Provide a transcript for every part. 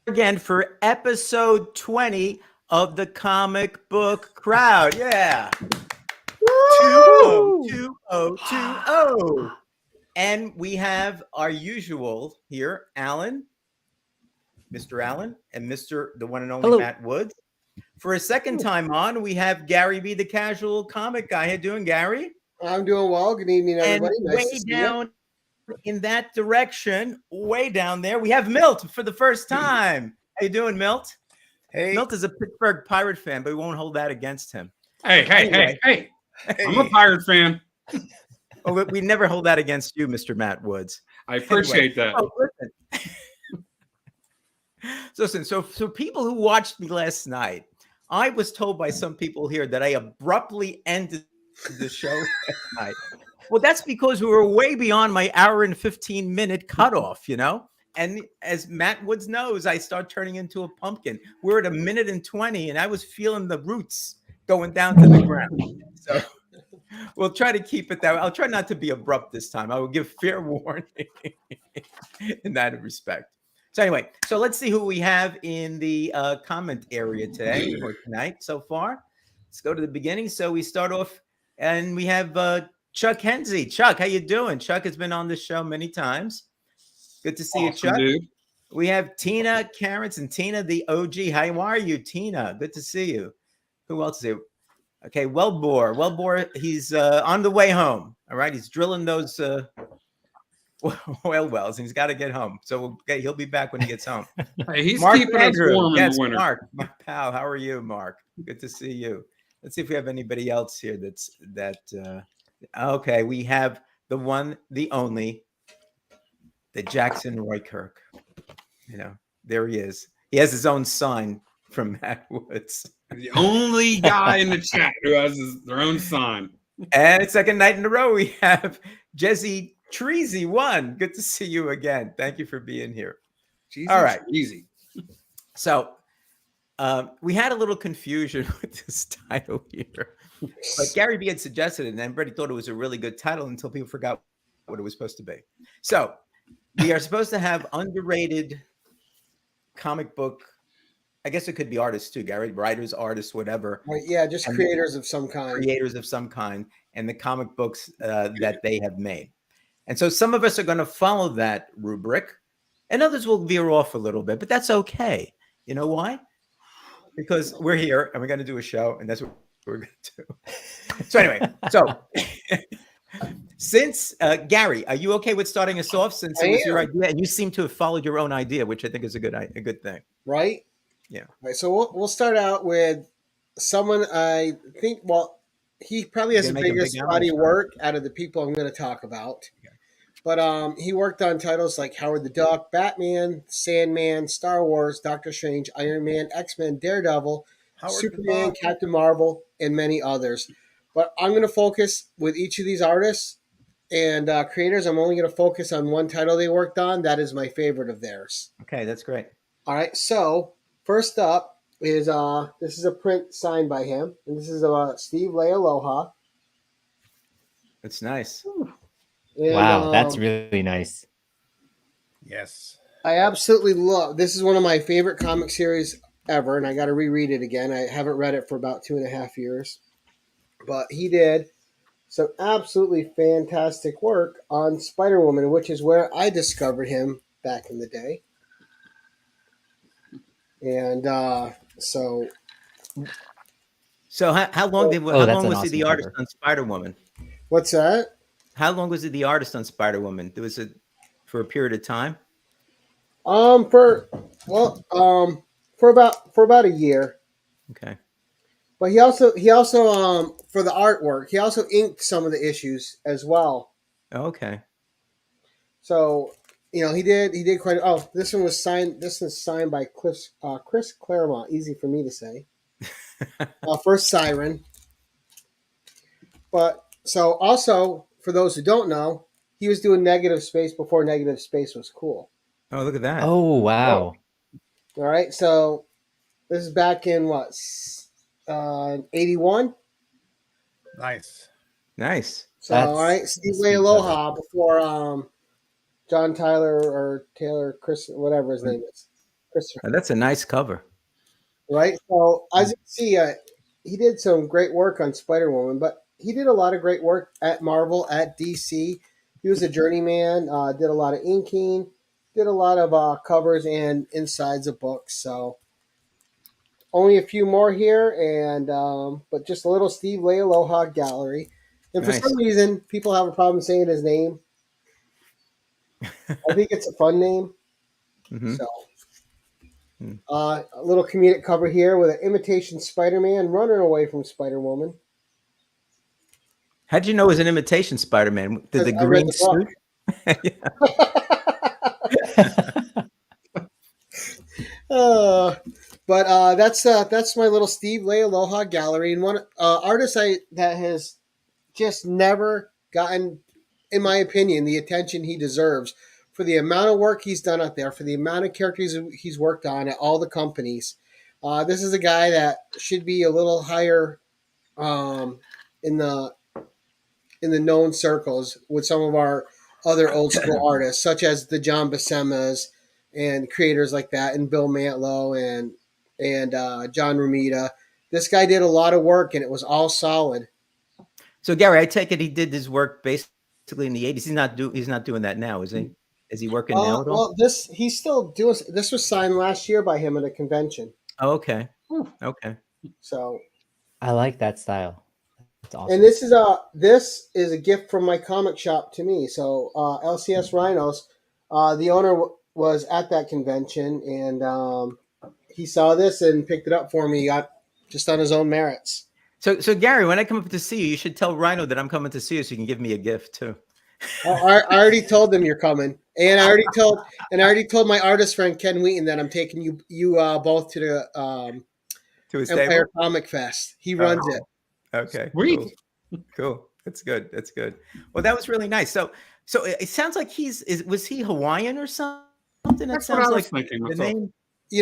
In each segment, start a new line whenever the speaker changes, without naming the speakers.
again for episode 20 of the Comic Book Crowd. Yeah. 20,
Woo!
20. And we have our usual here, Alan, Mr. Allen, and Mr. the one and only
Hello.
Matt Woods. For a second time on, we have Gary B, the casual comic guy. How you doing, Gary?
I'm doing well. Good evening,
And
everybody. Nice to
way
see you.
down in that direction, way down there, we have Milt for the first time. How you doing, Milt?
Hey,
Milt is a Pittsburgh Pirate fan, but we won't hold that against him.
Hey, I'm a Pirate fan.
Oh, we never hold that against you, Mr. Matt Woods.
I appreciate that.
Oh, listen. So people who watched me last night, I was told by some people here that I abruptly ended the show last night. Well, that's because we were way beyond my hour and 15-minute cutoff, you know? And as Matt Woods knows, I start turning into a pumpkin. We're at 1:20, and I was feeling the roots going down to the ground. So we'll try to keep it that way. I'll try not to be abrupt this time. I will give fair warning in that respect. So anyway, so let's see who we have in the comment area today or tonight so far. Let's go to the beginning. So we start off, and we have Chuck Henze. Chuck, how you doing? Chuck has been on this show many times. Good to see you, Chuck.
Dude.
We have Tina Carrots and Tina, the OG. How are you, Tina? Good to see you. Who else is here? Okay, Wellbore, he's on the way home. All right, he's drilling those oil wells, and he's got to get home. So he'll be back when he gets home.
Hey, he's
Mark
keeping us warm in the winter.
Mark, my pal, how are you, Mark? Good to see you. Let's see if we have anybody else here okay, we have the one, the only, the Jackson Roykirk. You know, there he is. He has his own sign from Matt Woods.
The only guy in the chat who has their own sign.
And second night in a row, we have Jesse Treasy one. Good to see you again. Thank you for being here. All right.
Easy.
So we had a little confusion with this title here. But Gary B had suggested it, and everybody thought it was a really good title until people forgot what it was supposed to be. So we are supposed to have underrated comic book. I guess it could be artists too, Gary, writers, artists, whatever.
Right, yeah, just creators of some kind.
Creators of some kind, and the comic books that they have made. And so some of us are going to follow that rubric, and others will veer off a little bit, but that's okay. You know why? Because we're here, and we're going to do a show, and that's what we're going to do. So anyway, since Gary, are you okay with starting us off? Since it was your idea, and you seem to have followed your own idea, which I think is a good thing.
Right?
Yeah.
All right, so we'll start out with someone I think, well, he probably has the biggest body of work out of the people I'm going to talk about. Okay. But he worked on titles like Howard the Duck, Batman, Sandman, Star Wars, Doctor Strange, Iron Man, X-Men, Daredevil, Superman, Captain Marvel, and many others. But I'm going to focus with each of these artists and creators. I'm only going to focus on one title they worked on. That is my favorite of theirs.
Okay, that's great.
All right, so first up is this is a print signed by him, and this is Steve Leialoha.
It's nice.
And, wow, that's really nice.
Yes.
I absolutely love this. Is one of my favorite comic series ever, and I got to reread it again. I haven't read it for about 2.5 years. But he did some absolutely fantastic work on Spider-Woman, which is where I discovered him back in the day. And so
how long was he the artist on Spider-Woman?
What's that?
How long was he the artist on Spider-Woman? Was it for a period of time?
For about a year.
Okay.
But he also for the artwork, he also inked some of the issues as well.
Okay. So,
he did quite. Oh, this one was signed. This was signed by Chris Claremont. Easy for me to say. First Siren. But so also for those who don't know, he was doing Negative Space before Negative Space was cool.
Oh, look at that!
Oh, wow!
All right, so this is back in what? 81.
Nice.
So all right, Steve Leialoha before John Tyler or Taylor, Chris, whatever his name is. Christopher.
That's a nice cover.
Right. So as you can see, he did some great work on Spider-Woman, but he did a lot of great work at Marvel, at DC. He was a journeyman, did a lot of inking, did a lot of covers and insides of books. So only a few more here, and but just a little Steve Leialoha Gallery. And for some reason, people have a problem saying his name. I think it's a fun name.
Mm-hmm.
So, a little comedic cover here with an imitation Spider-Man running away from Spider-Woman.
How'd you know it was an imitation Spider-Man? Did the green suit?
But that's my little Steve Leialoha Gallery, and one artist that has just never gotten, in my opinion, the attention he deserves for the amount of work he's done out there, for the amount of characters he's worked on at all the companies. This is a guy that should be a little higher in the known circles with some of our other old school artists, such as the John Buscema's and creators like that, and Bill Mantlo and John Romita. This guy did a lot of work, and it was all solid.
So Gary, I take it he did his work basically in the 80s. He's not doing that now, is he? Is he working now at all?
Well, he's still doing. This was signed last year by him at a convention.
Oh, okay. Okay.
So
I like that style. That's awesome.
And this is a gift from my comic shop to me. So LCS Rhinos, the owner was at that convention, and he saw this and picked it up for me. Just on his own merits.
So Gary, when I come up to see you should tell Rhino that I'm coming to see you so you can give me a gift too.
I already told them you're coming, and I already told my artist friend Ken Wheaton that I'm taking you both to the Empire Comic Fest. He runs it.
Okay.
Sweet.
Cool. That's good. That's good. Well, that was really nice. So it sounds like was he Hawaiian or something?
That's what I was thinking.
The name.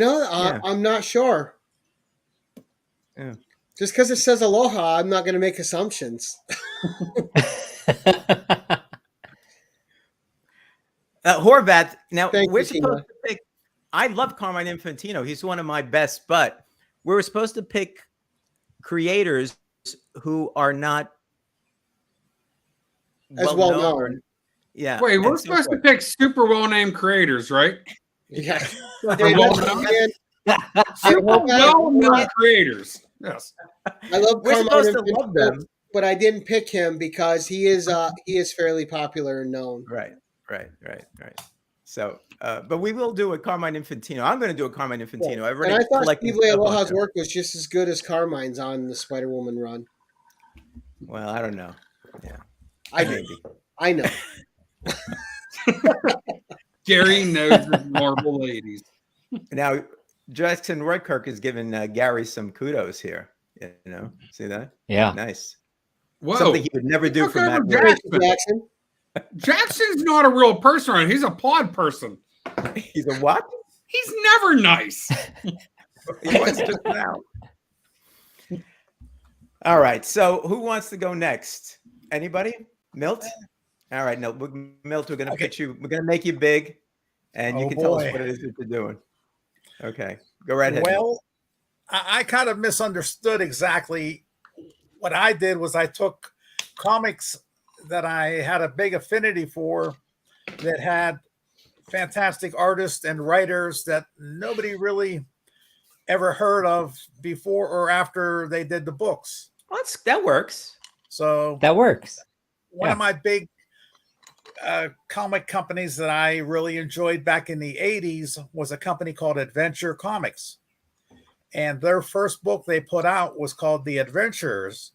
I'm not sure.
Yeah.
Just because it says aloha, I'm not going to make assumptions.
Horvath, now we're
supposed
to pick. I love Carmine Infantino. He's one of my best, but we're supposed to pick creators who are not
as well known.
Yeah.
Wait, we're supposed to pick super well-named creators, right?
Yeah.
Super well-known creators. Yes.
I love
We're
Carmine
supposed to love them,
but I didn't pick him because he is fairly popular and known.
Right. So, but we will do a Carmine Infantino. I'm going to do a Carmine Infantino.
Yeah.
I've already
and I thought
collected
Steve Leialoha's work was just as good as Carmine's on the Spider-Woman run.
Well, I don't know. Yeah,
I know.
Gary knows his Marvel ladies.
Now, Jackson Roykirk is giving Gary some kudos here. See that?
Yeah.
Nice.
Whoa.
Something he would never do for Matt.
Jackson.
Jackson's not a real person, right? He's a pod person.
He's a what?
He's never nice.
He was just now. All right. So who wants to go next? Anybody? Milt? All right. No, Milt, we're going to put you, we're going to make you big, and you can tell us what it is that you're doing. Okay. Go right ahead.
Well, I kind of misunderstood exactly what I did was I took comics that I had a big affinity for that had fantastic artists and writers that nobody really ever heard of before or after they did the books.
Well, that works.
So
that works.
One of my big comic companies that I really enjoyed back in the 80s was a company called Adventure Comics. And their first book they put out was called The Adventurers.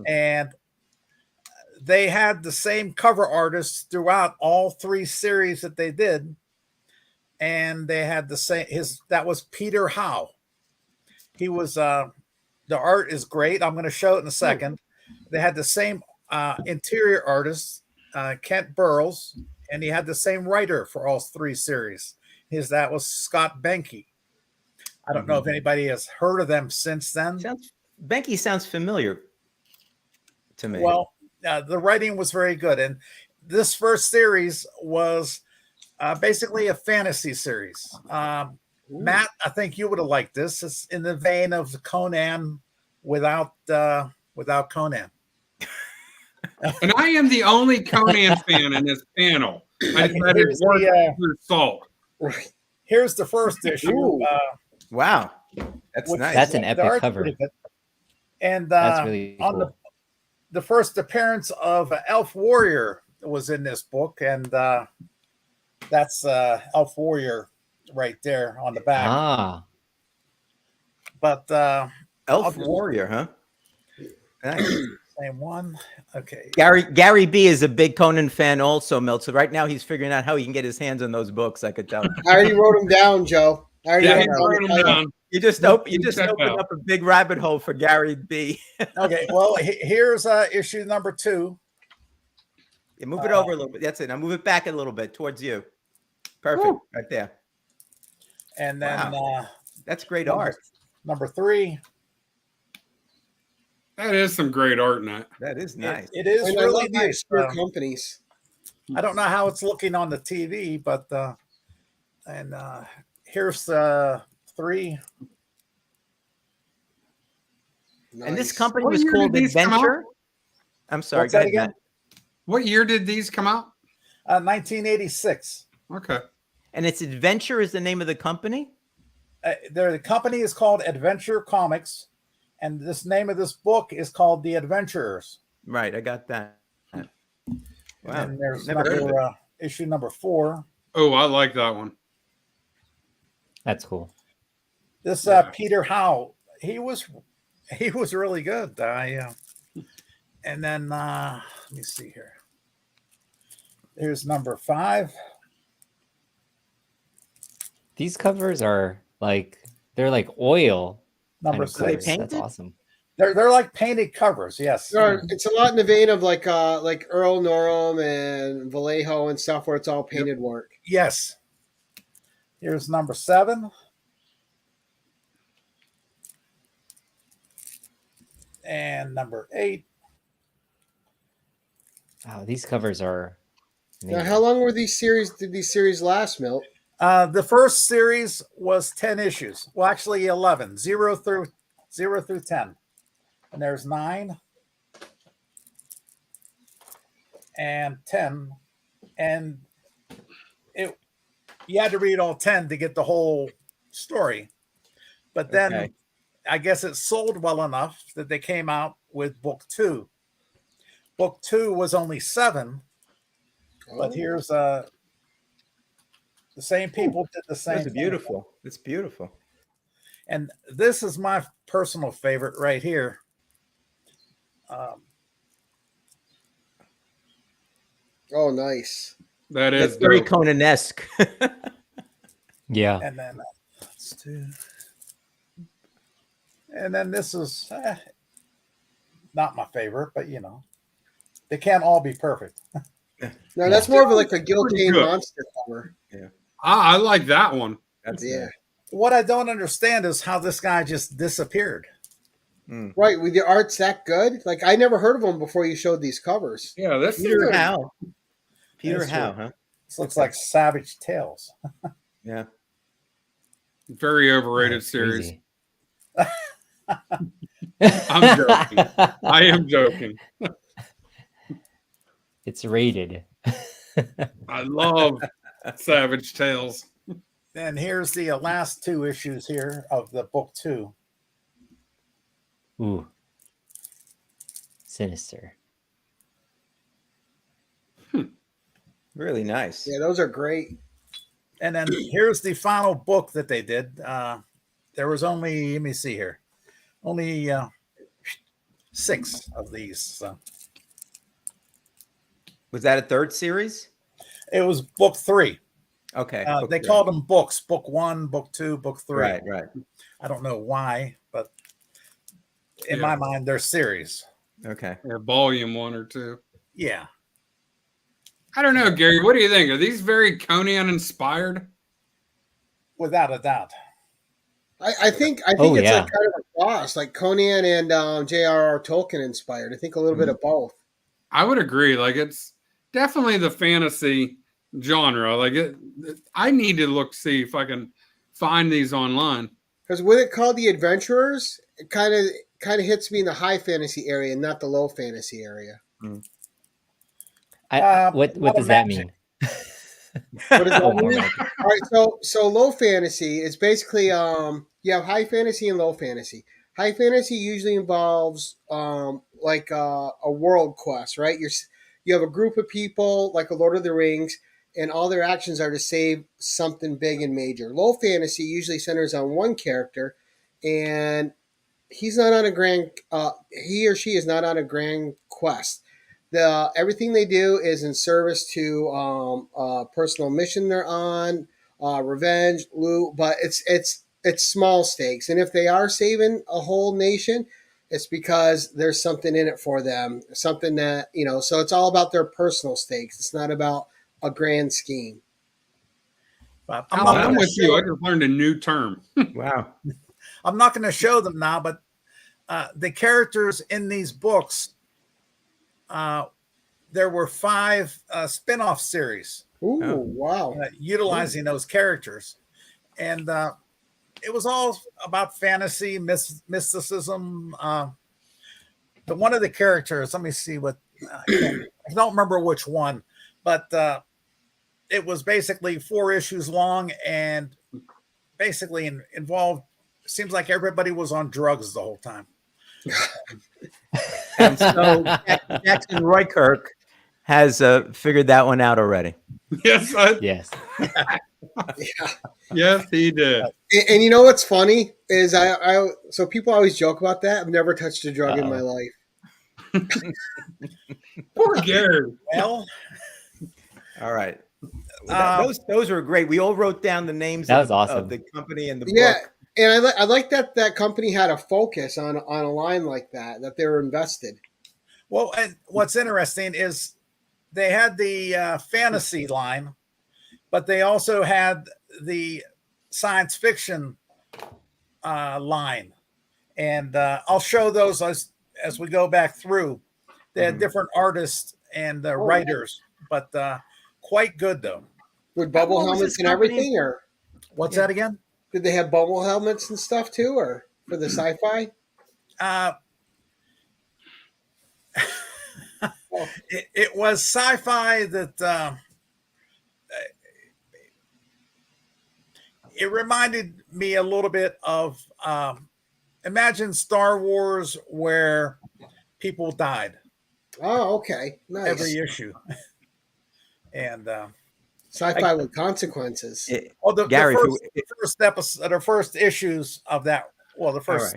And they had the same cover artists throughout all three series that they did. And they had the same, that was Peter Howe. He was, the art is great. I'm going to show it in a second. They had the same interior artist, Kent Burrows, and he had the same writer for all three series. That was Scott Benke. I don't know if anybody has heard of them since then.
Benke sounds familiar to me.
Well, the writing was very good. And this first series was basically a fantasy series. Matt, I think you would have liked this. It's in the vein of Conan without Conan.
And I am the only Conan fan in this panel. I said it's worth your salt.
Right.
Here's the first issue.
Wow, that's nice.
That's an
The
epic
art's
cover.
pretty good. And
That's really
on
cool.
the first appearance of Elf Warrior was in this book, and that's Elf Warrior right there on the back.
Ah,
But
Elf Warrior, huh? Nice.
same one. Okay.
Gary B is a big Conan fan also, Milt. So right now he's figuring out how he can get his hands on those books. I could tell.
I already wrote them down, Joe. I already
Yeah,
wrote
he
them
wrote 'em
down.
down.
You just
Check
opened
out.
up a big rabbit hole for Gary B.
Okay. Well, here's issue number 2.
Yeah, move it over a little bit. That's it. Now move it back a little bit towards you. Perfect, right there.
And then
That's great
number-
art.
number 3.
That is some great art in that.
That is nice.
It is
And I
really
love the
nice.
obscure companies.
I don't know how it's looking on the TV, but here's 3.
And this
Nice.
company
What
was
year
called
did these come out?
Adventure. I'm sorry.
What's
Go
that
ahead,
again?
Matt.
What year did these come out?
1986.
Okay.
And it's Adventure is the name of the company.
The company is called Adventure Comics, and this name of this book is called The Adventurers.
Right, I got that. Wow.
And then there's
Never heard of
issue number 4.
Oh, I like that one.
that's cool.
This
Yeah.
Peter Howe, he was really good. And then let me see here. Here's number 5.
These covers are they're like oil.
Number
kind of covers.
6.
painted?
That's awesome.
They're like painted covers. Yes.
It's a lot in the vein of like Earl Norham and Vallejo and stuff, where it's all painted work.
Yes. Here's number 7. And number 8.
Wow, these covers are.
Now,
amazing.
how long were these series? Did these series last, Milt?
The first series was 10 issues. Well, actually 11, 0 through 10. And there's 9 and 10. And you had to read all 10 to get the whole story. But then
Okay.
I guess it sold well enough that they came out with book 2. Book 2 was only 7, but here's the same people did the same
That's
thing.
beautiful. It's beautiful.
And this is my personal favorite right here.
Oh, nice.
That
It's
is
very
dope.
Conan-esque.
Yeah.
And then let's do. And then this is not my favorite, but they can't all be perfect.
No, that's more of like a guillotine
good.
monster cover.
I like that one.
That's
Yeah.
What I don't understand is how this guy just disappeared.
Right, with the art's that good? Like, I never heard of him before you showed these covers.
Yeah, this
Peter
is
Howe. Peter
That's
Howe,
true.
huh?
This looks like Savage Tales.
Yeah.
very overrated
That's
series.
crazy.
I'm joking. I am joking.
It's rated.
I love Savage Tales.
And here's the last 2 issues here of the book 2.
Ooh. Sinister.
Really nice.
Yeah, those are great.
And then here's the final book that they did. There was only, let me see here, only 6 of these. So
Was that a third series?
it was book 3.
Okay. book
They
three.
called them books: book 1, book 2, book 3.
Right, right.
I don't know why, but in
Yeah.
my mind, they're series.
Okay.
Or volume 1 or 2.
Yeah.
I don't know, Gary. What do you think? Are these very Conan inspired?
Without a doubt.
I think
Oh,
it's
yeah.
like kind of a cross, like Conan and J.R.R. Tolkien inspired. I think a little bit of both.
I would agree. Like, it's definitely the fantasy genre. Like, I need to see if I can find these online.
Because with it called The Adventurers, it kind of hits me in the high fantasy area, not the low fantasy area.
What does that mean?
What does that mean? All right, so low fantasy is basically you have high fantasy and low fantasy. High fantasy usually involves like a world quest, right? You have a group of people like a Lord of the Rings, and all their actions are to save something big and major. Low fantasy usually centers on one character, and he's not on a grand. He or she is not on a grand quest. Everything they do is in service to a personal mission they're on, revenge, loot, but it's small stakes. And if they are saving a whole nation, it's because there's something in it for them, something that, so it's all about their personal stakes. It's not about a grand scheme.
I'm with you. I just learned a new term.
Wow.
I'm not going to show them now, but the characters in these books, there were 5 spin-off series.
Ooh, wow.
Utilizing those characters. And it was all about fantasy, mysticism. The one of the characters, let me see what, I don't remember which one, but it was basically 4 issues long and basically involved, seems like everybody was on drugs the whole time.
And so Jackson Roykirk has figured that one out already.
Yes.
Yes.
Yeah.
Yes, he did.
And you know what's funny is so people always joke about that. I've never touched a drug in my life.
Poor Gary.
Well,
all right. Those were great. We all wrote down the names
That was awesome.
of the company and the
Yeah.
book.
And I like that company had a focus on a line like that they were invested.
well, and what's interesting is they had the fantasy line, but they also had the science fiction line. And I'll show those as we go back through. They had different artists and writers, but quite good, though.
With bubble
What was
helmets
this
and
company?
everything, or
What's that again?
did they have bubble helmets and stuff too, or for the sci-fi?
It was sci-fi that it reminded me a little bit of imagine Star Wars where people died
Oh, okay, nice.
every issue. And
Sci-fi with consequences.
Gary,
the first episode, the first issues of that. Well, the first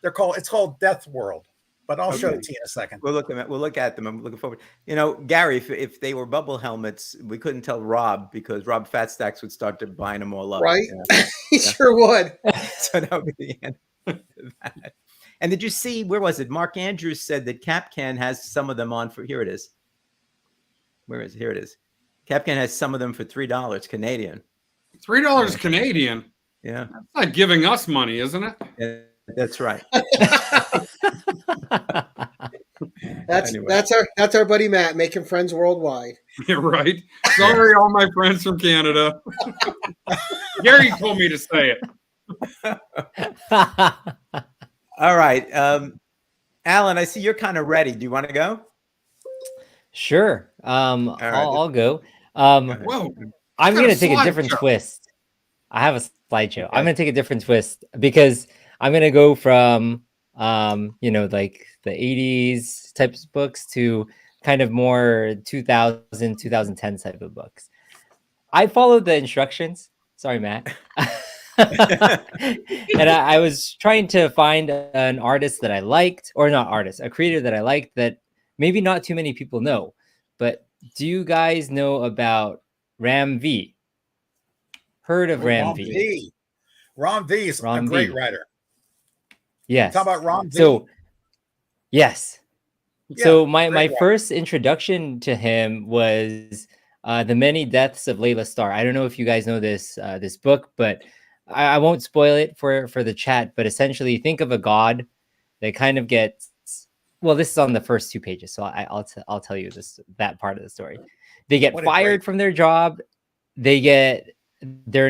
it's called Death World, but I'll show it to you in a second.
We'll look at them. I'm looking forward. Gary, if they were bubble helmets, we couldn't tell Rob because Rob Fatstacks would start to buying them all up.
Right?
Yeah.
He sure would.
So that would be the end of that. And did you see, where was it? Mark Andrews said that Capcan has some of them on for, here it is. Where is it? Here it is. Capcan has some of them for $3 Canadian.
$3 Canadian.
Yeah.
That's like giving us money, isn't it?
Yeah, that's right.
That's our buddy Matt making friends worldwide.
You're right. Sorry, all my friends from Canada. Gary told me to say it.
All right. Alan, I see you're kind of ready. Do you want to go?
Sure. I'll go.
Whoa.
I'm
got
going
a
to take a different
slideshow.
twist. I have a slideshow. I'm going to take a different twist because I'm going to go from, like the 80s types of books to kind of more 2000, 2010 type of books. I followed the instructions. Sorry, Matt. And I was trying to find an artist that I liked, or not artist, a creator that I liked that maybe not too many people know. But do you guys know about Ram V? Heard of Ram V?
Ron V is a great writer.
Yes.
Talk about Ron V.
So, yes.
Yeah,
So my
writer.
first introduction to him was The Many Deaths of Layla Starr. I don't know if you guys know this this book, but I won't spoil it for the chat. But essentially, think of a god that kind of gets, well, this is on the first 2 pages, so I'll tell you that part of the story. They get fired from their job. They're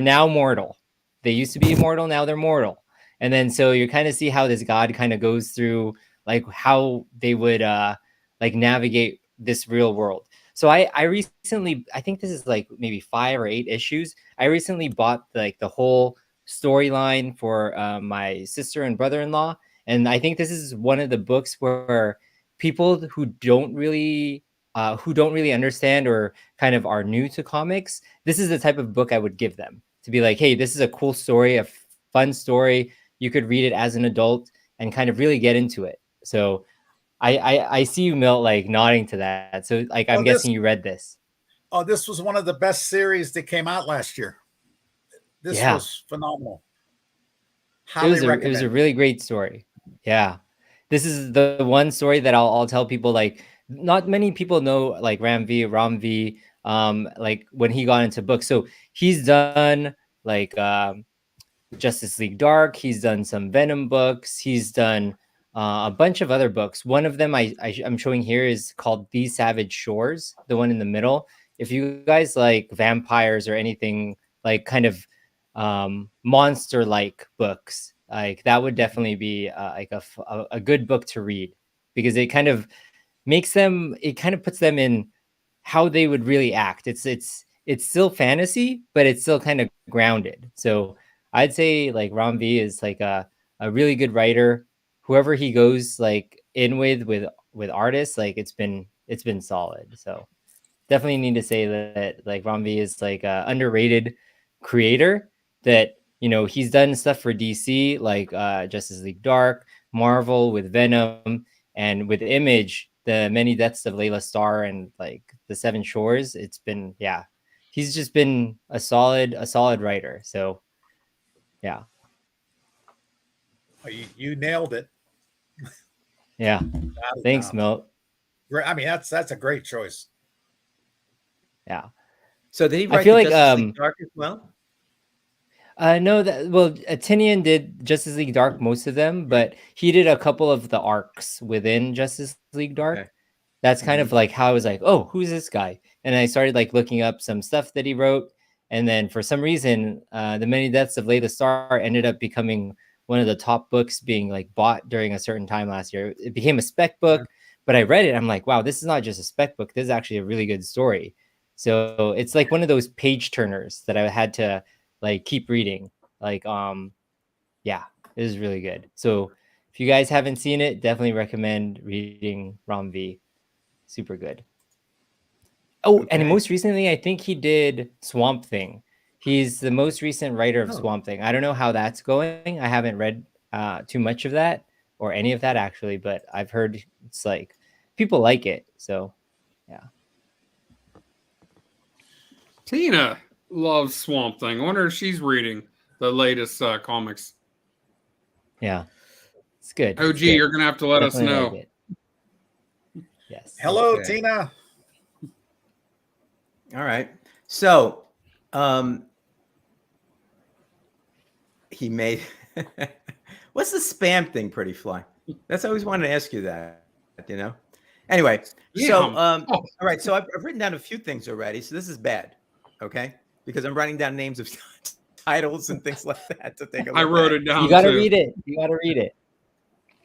now mortal. they used to be immortal, now they're mortal. And then so you kind of see how this god kind of goes through like how they would like navigate this real world. So I recently, I think this is like maybe 5 or 8 issues. I recently bought like the whole storyline for my sister and brother-in-law, and I think this is one of the books where people who don't really understand or kind of are new to comics, this is the type of book I would give them to be like, hey, this is a cool story, a fun story. You could read it as an adult and kind of really get into it. So I see you, Milt, like nodding to that. So like I'm guessing you read this.
Oh, this was one of the best series that came out last year. This was phenomenal.
It was a really great story. Yeah. This is the one story that I'll tell people, like not many people know like Ram V, like when he got into books. So he's done like Justice League Dark. He's done some Venom books. He's done a bunch of other books. One of them I'm showing here is called These Savage Shores, the one in the middle. If you guys like vampires or anything like kind of monster-like books, like that would definitely be like a good book to read, because it kind of makes them, it kind of puts them in how they would really act. It's still fantasy, but it's still kind of grounded. So I'd say like Ram V is like a really good writer. Whoever he goes like in with artists, like it's been solid. So definitely need to say that like Ram V is like a underrated creator, that, you know, he's done stuff for DC like Justice League Dark, Marvel with Venom, and with Image, the Many Deaths of Layla Starr, and like the Seven Shores. It's been, yeah, he's just been a solid writer. So yeah.
You nailed it.
Yeah. Thanks, Milt.
I mean, that's a great choice.
Yeah.
So did he write
I feel like
Justice League Dark as well?
No, Tinian did Justice League Dark, most of them, but he did a couple of the arcs within Justice League Dark.
Okay.
That's kind of like how I was like, oh, who's this guy? And I started like looking up some stuff that he wrote. And then for some reason, The Many Deaths of Layla Starr ended up becoming one of the top books being like bought during a certain time last year. It became a spec book, but I read it. I'm like, wow, this is not just a spec book. This is actually a really good story. So it's like one of those page turners that I had to like keep reading. Like, yeah, it is really good. So if you guys haven't seen it, definitely recommend reading Ram V. Super good. Oh, okay. And most recently, I think he did Swamp Thing. He's the most recent writer of Swamp Thing. I don't know how that's going. I haven't read too much of that or any of that actually, but I've heard it's like people like it. So yeah.
Tina loves Swamp Thing. I wonder if she's reading the latest comics.
Yeah, it's good.
OG, you're gonna have to let us know.
Like yes.
Hello, Tina.
All right. So, he made. What's the spam thing, Pretty Fly? That's I always wanted to ask you that. You know. Anyway, so all right. So I've written down a few things already. So this is bad, okay? Because I'm writing down names of titles and things like that to take a look.
I wrote it down.
You got to read it. You got to read it.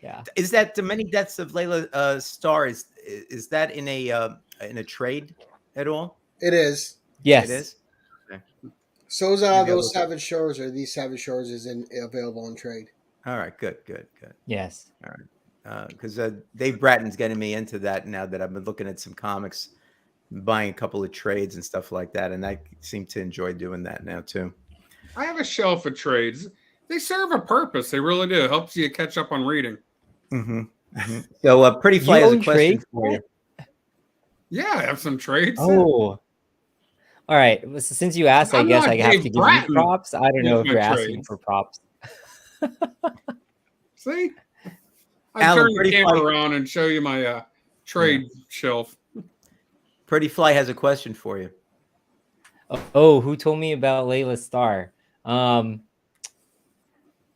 Yeah.
Is that The Many Deaths of Layla Starr? Is that in a trade at all?
It is.
Yes.
It is. Okay.
So is those Savage Shores, or These Savage Shores is available in trade.
All right. Good.
Yes.
All right. Because Dave Bratton's getting me into that now that I've been looking at some comics, buying a couple of trades and stuff like that, and I seem to enjoy doing that now too.
I have a shelf of trades. They serve a purpose. They really do. It helps you catch up on reading.
Mm-hmm. Mm-hmm. So, Pretty Fly has a question for you.
Yeah, I have some trades.
Oh. All right. Well, so since you asked, I guess I have to give you props. I don't know if you're asking for props.
See? I turn the camera around and show you my trade shelf.
Pretty Fly has a question for you.
Oh, who told me about Layla Starr?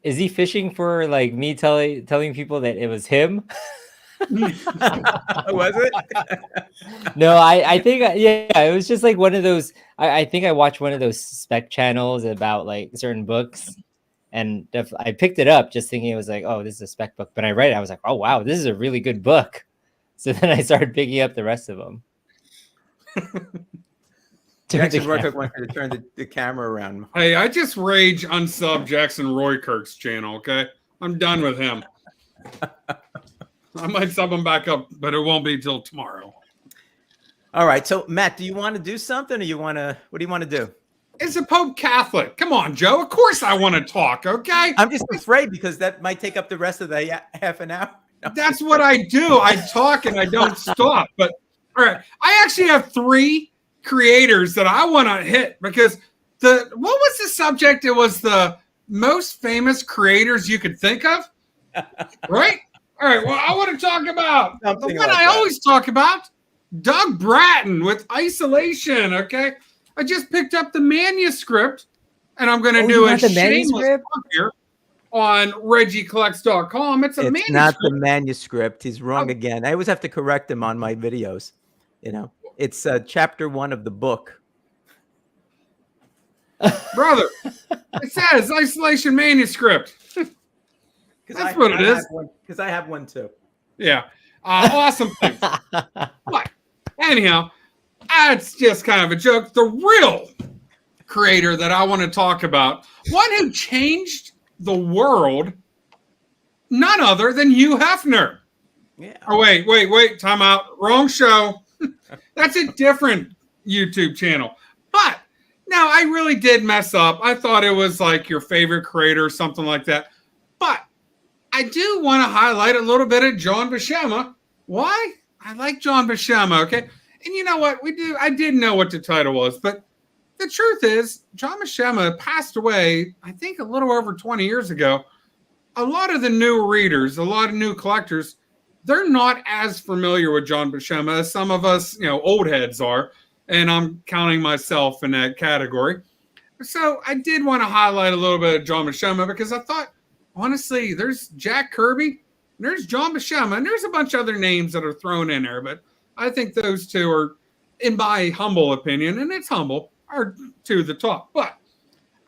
Is he fishing for like me telling people that it was him?
Was it?
No, I think yeah, it was just like one of those. I think I watched one of those spec channels about like certain books, and I picked it up just thinking it was like, oh, this is a spec book. But I read it, I was like, oh wow, this is a really good book. So then I started picking up the rest of them.
Jackson Roykirk wants me to turn the camera around.
Hey, I just rage unsub Jackson Roykirk's channel. Okay, I'm done with him. I might sub him back up, but it won't be till tomorrow.
All right. So, Matt, do you want to do something, or what do you want to do?
It's a Pope Catholic. Come on, Joe. Of course I want to talk. Okay.
I'm just afraid because that might take up the rest of the half an hour. No.
That's what I do. I talk and I don't stop. But all right, I actually have 3 creators that I want to hit because what was the subject? It was the most famous creators you could think of, right? All right. Well, I want to talk about
something
the one
like
I
that.
always talk about, Doug Bratton with Isolation. Okay, I just picked up the manuscript, and I'm going to do a shameless plug here on ReggieCollects.com. It's
It's not the manuscript. He's wrong again. I always have to correct him on my videos. It's chapter 1 of the book.
Brother, it says Isolation manuscript. That's what it is.
Because I have one too.
Yeah. Awesome thing. But anyhow, that's just kind of a joke. The real creator that I want to talk about, one who changed the world, none other than Hugh Hefner.
Yeah.
Oh, wait. Time out. Wrong show. That's a different YouTube channel. But no, I really did mess up. I thought it was like your favorite creator or something like that. But I do want to highlight a little bit of John Buscema. Why? I like John Buscema, okay? And you know what? I did know what the title was, but the truth is, John Buscema passed away, I think, a little over 20 years ago. A lot of the new readers, a lot of new collectors, they're not as familiar with John Buscema as some of us, old heads are. And I'm counting myself in that category. So I did want to highlight a little bit of John Buscema because I thought, honestly, there's Jack Kirby, there's John Buscema, and there's a bunch of other names that are thrown in there. But I think those 2 are, in my humble opinion, and it's humble, are 2 of the top. But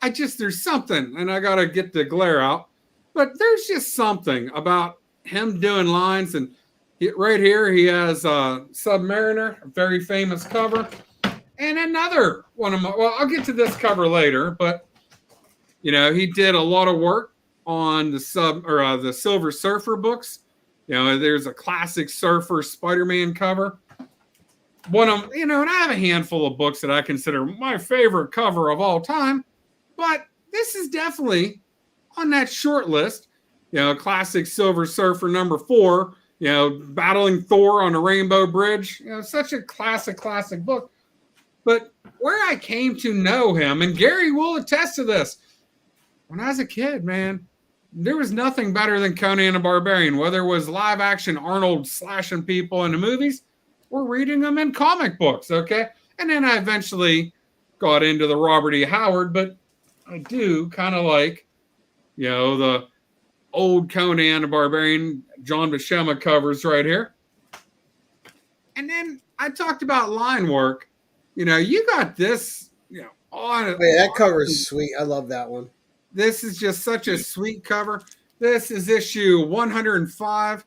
there's something, and I got to get the glare out, but there's just something about him doing lines. And right here, he has Submariner, a very famous cover. And another one of I'll get to this cover later, but, he did a lot of work on the Silver Surfer books. There's a classic Surfer Spider-Man cover. One of and I have a handful of books that I consider my favorite cover of all time, but this is definitely on that short list. Classic Silver Surfer number 4, battling Thor on the Rainbow Bridge. Such a classic book. But where I came to know him, and Gary will attest to this, when I was a kid, man, there was nothing better than Conan the Barbarian, whether it was live action Arnold slashing people in the movies or reading them in comic books, okay? And then I eventually got into the Robert E. Howard, but I do kind of like, the old Conan the Barbarian, John Buscema covers right here. And then I talked about line work. You got this, on it.
That cover is sweet. I love that one.
This is just such a sweet cover. This is issue 105.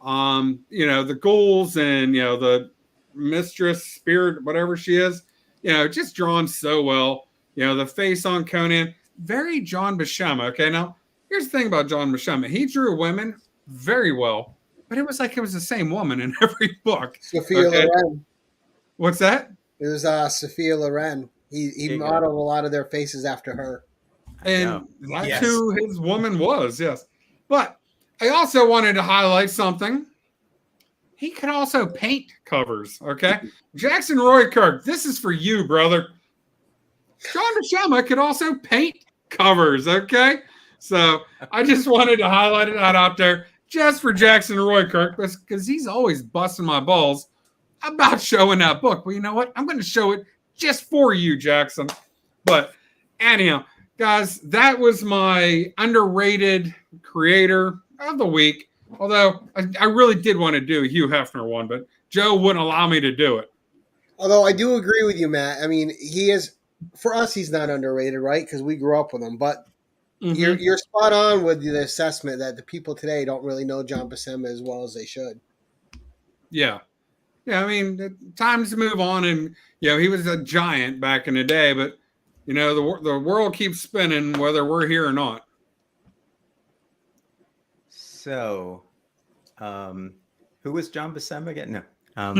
The ghouls and, the mistress, spirit, whatever she is, just drawn so well. The face on Conan, very John Buscema. Okay, now here's the thing about John Buscema. He drew women very well, but it was like it was the same woman in every book.
Sophia Loren.
What's that?
It was Sophia Loren. He modeled a lot of their faces after her.
And that's who his woman was, yes. But I also wanted to highlight something. He could also paint covers, okay? Jackson Roykirk, this is for you, brother. John Buscema could also paint covers, okay? So I just wanted to highlight that out there just for Jackson Roykirk because he's always busting my balls about showing that book. Well, you know what? I'm going to show it just for you, Jackson. But anyhow, guys, that was my underrated creator of the week. Although I really did want to do a Hugh Hefner one, but Joe wouldn't allow me to do it.
Although I do agree with you, Matt. I mean, he is, for us, he's not underrated, right? Because we grew up with him. But you're spot on with the assessment that the people today don't really know John Buscema as well as they should.
Yeah. Yeah, I mean, times to move on, and he was a giant back in the day, but the world keeps spinning whether we're here or not.
So, who was John Buscema again? No,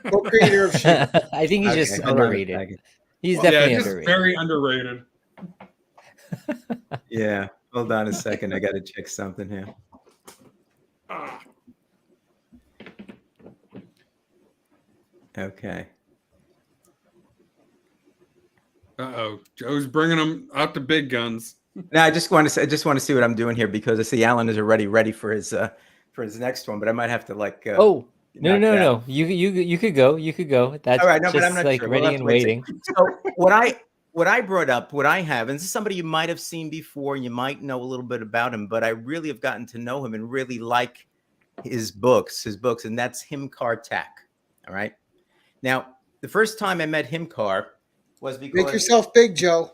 co-creator of Sheep.
I think he's just underrated. He's definitely underrated.
Very underrated.
Yeah, hold on a second. I got to check something here. Okay.
Uh-oh, Joe's bringing them out the big guns.
No, I just want to see what I'm doing here because I see Alan is already ready for his next one, but I might have to
no. You could go. That's
all right. No,
just
but I'm not
like
sure.
ready and waiting.
So what I brought up, what I have, and this is somebody you might have seen before, and you might know a little bit about him, but I really have gotten to know him and really like his books, and that's Himkar Tak. All right. Now, the first time I met Himkar was because
Make yourself big, Joe.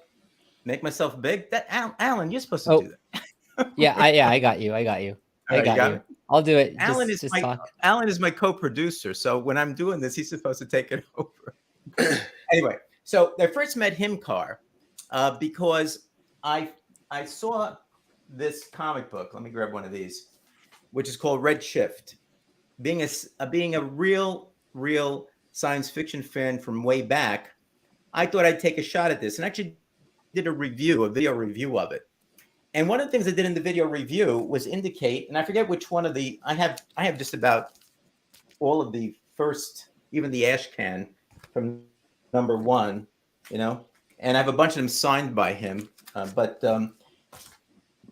Make myself big. That Alan, you're supposed to do that.
I got you. I got you. I'll do it.
Alan is my co-producer, so when I'm doing this, he's supposed to take it over. Anyway, so I first met Himkar because I saw this comic book. Let me grab one of these, which is called Red Shift. Being a real science fiction fan from way back, I thought I'd take a shot at this and actually did a video review of it. And one of the things I did in the video review was indicate, and I forget which one of the, I have just about all of the first, even the ash can from number 1, and I have a bunch of them signed by him. But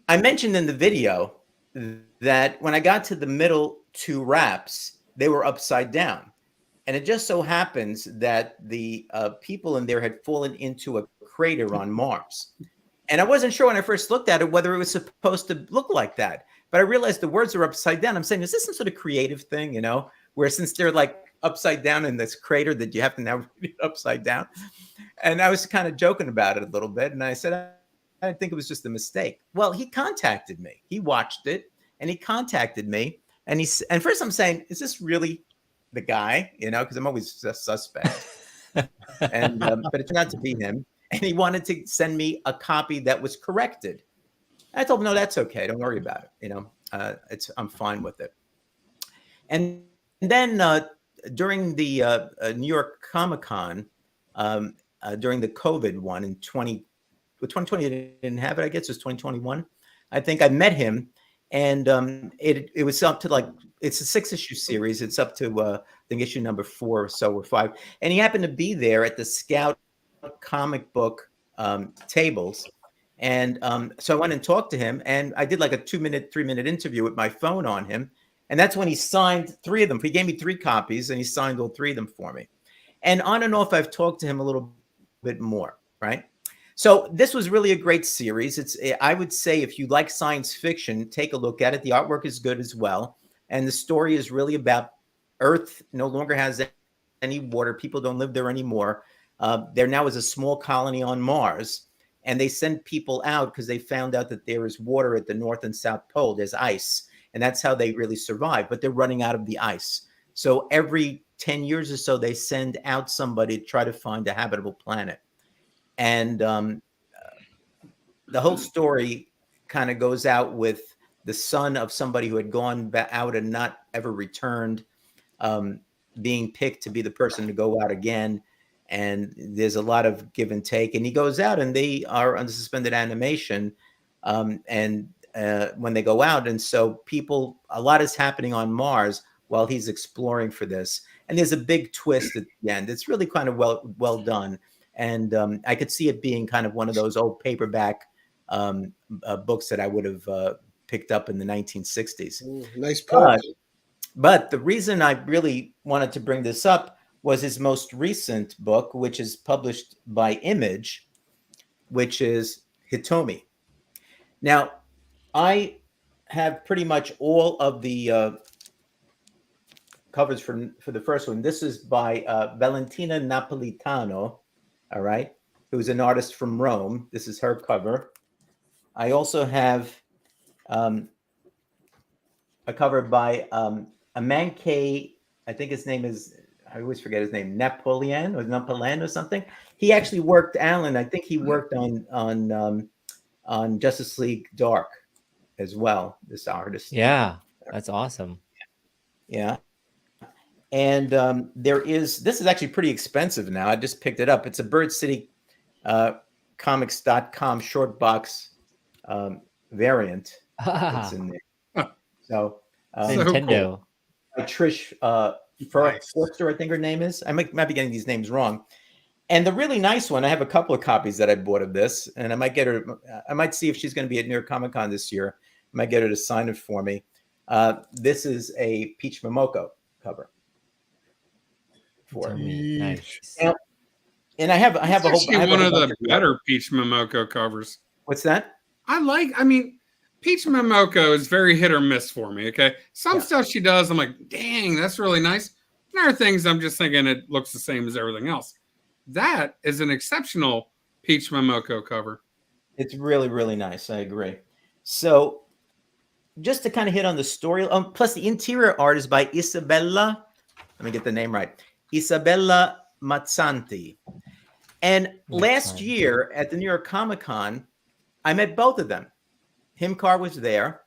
I mentioned in the video that when I got to the middle 2 wraps, they were upside down. And it just so happens that the people in there had fallen into a crater on Mars. And I wasn't sure when I first looked at it whether it was supposed to look like that. But I realized the words are upside down. I'm saying, is this some sort of creative thing, where since they're like upside down in this crater that you have to now read it upside down? And I was kind of joking about it a little bit. And I said, I think it was just a mistake. Well, he contacted me. He watched it and he contacted me. And first I'm saying, is this really the guy? Because I'm always a suspect. And but it turned out to be him. And he wanted to send me a copy that was corrected. I told him, no, that's okay. Don't worry about it. I'm fine with it. And then during the New York Comic-Con, during the COVID one in 2020, didn't have it. I guess it was 2021. I think I met him, and it was up to it's a 6-issue series. It's up to I think issue number 4 or so, or 5. And he happened to be there at the Scout comic book tables, and so I went and talked to him, and I did like a 3-minute interview with my phone on him, and that's when he signed 3 of them. He gave me 3 copies, and he signed all 3 of them for me. And on and off, I've talked to him a little bit more, right? So this was really a great series. I would say if you like science fiction, take a look at it. The artwork is good as well, and the story is really about Earth no longer has any water. People don't live there anymore. There now is a small colony on Mars, and they send people out because they found out that there is water at the North and South Pole. There's ice, and that's how they really survive. But they're running out of the ice. So every 10 years or so, they send out somebody to try to find a habitable planet. And the whole story kind of goes out with the son of somebody who had gone out and not ever returned, being picked to be the person to go out again. And there's a lot of give and take, and he goes out, and they are under suspended animation, and when they go out, and so a lot is happening on Mars while he's exploring for this, and there's a big twist at the end. It's really kind of well done, and I could see it being kind of one of those old paperback books that I would have picked up in the 1960s.
Nice point.
But the reason I really wanted to bring this up was his most recent book, which is published by Image, which is Hitomi. Now, I have pretty much all of the covers for the first one. This is by Valentina Napolitano, all right, who's an artist from Rome. This is her cover. I also have a cover by a Mankey, I think his name is, I always forget his name, Napoleon or something. He actually worked, Alan, I think he worked on Justice League Dark as well, this artist.
Yeah, that's awesome.
Yeah. And this is actually pretty expensive now. I just picked it up. It's a Bird City Comics.com short box variant. It's in there. So
Nintendo.
Cool. Trish Forster, I think her name is. I might be getting these names wrong. And the really nice one, I have a couple of copies that I bought of this, and I might get her. I might see if she's going to be at New York Comic Con this year. I might get her to sign it for me. This is a Peach Momoko cover.
Nice.
And I have a whole.
One of the better Peach Momoko covers.
What's that?
I mean, Peach Momoko is very hit or miss for me. Okay, some stuff she does, I'm like, dang, that's really nice. And there are things I'm just thinking it looks the same as everything else. That is an exceptional Peach Momoko cover.
It's really, really nice. I agree. So, just to kind of hit on the story, plus the interior art is by Isabella. Let me get the name right. Isabella Mazzanti. And last year at the New York Comic Con, I met both of them. Himkar was there,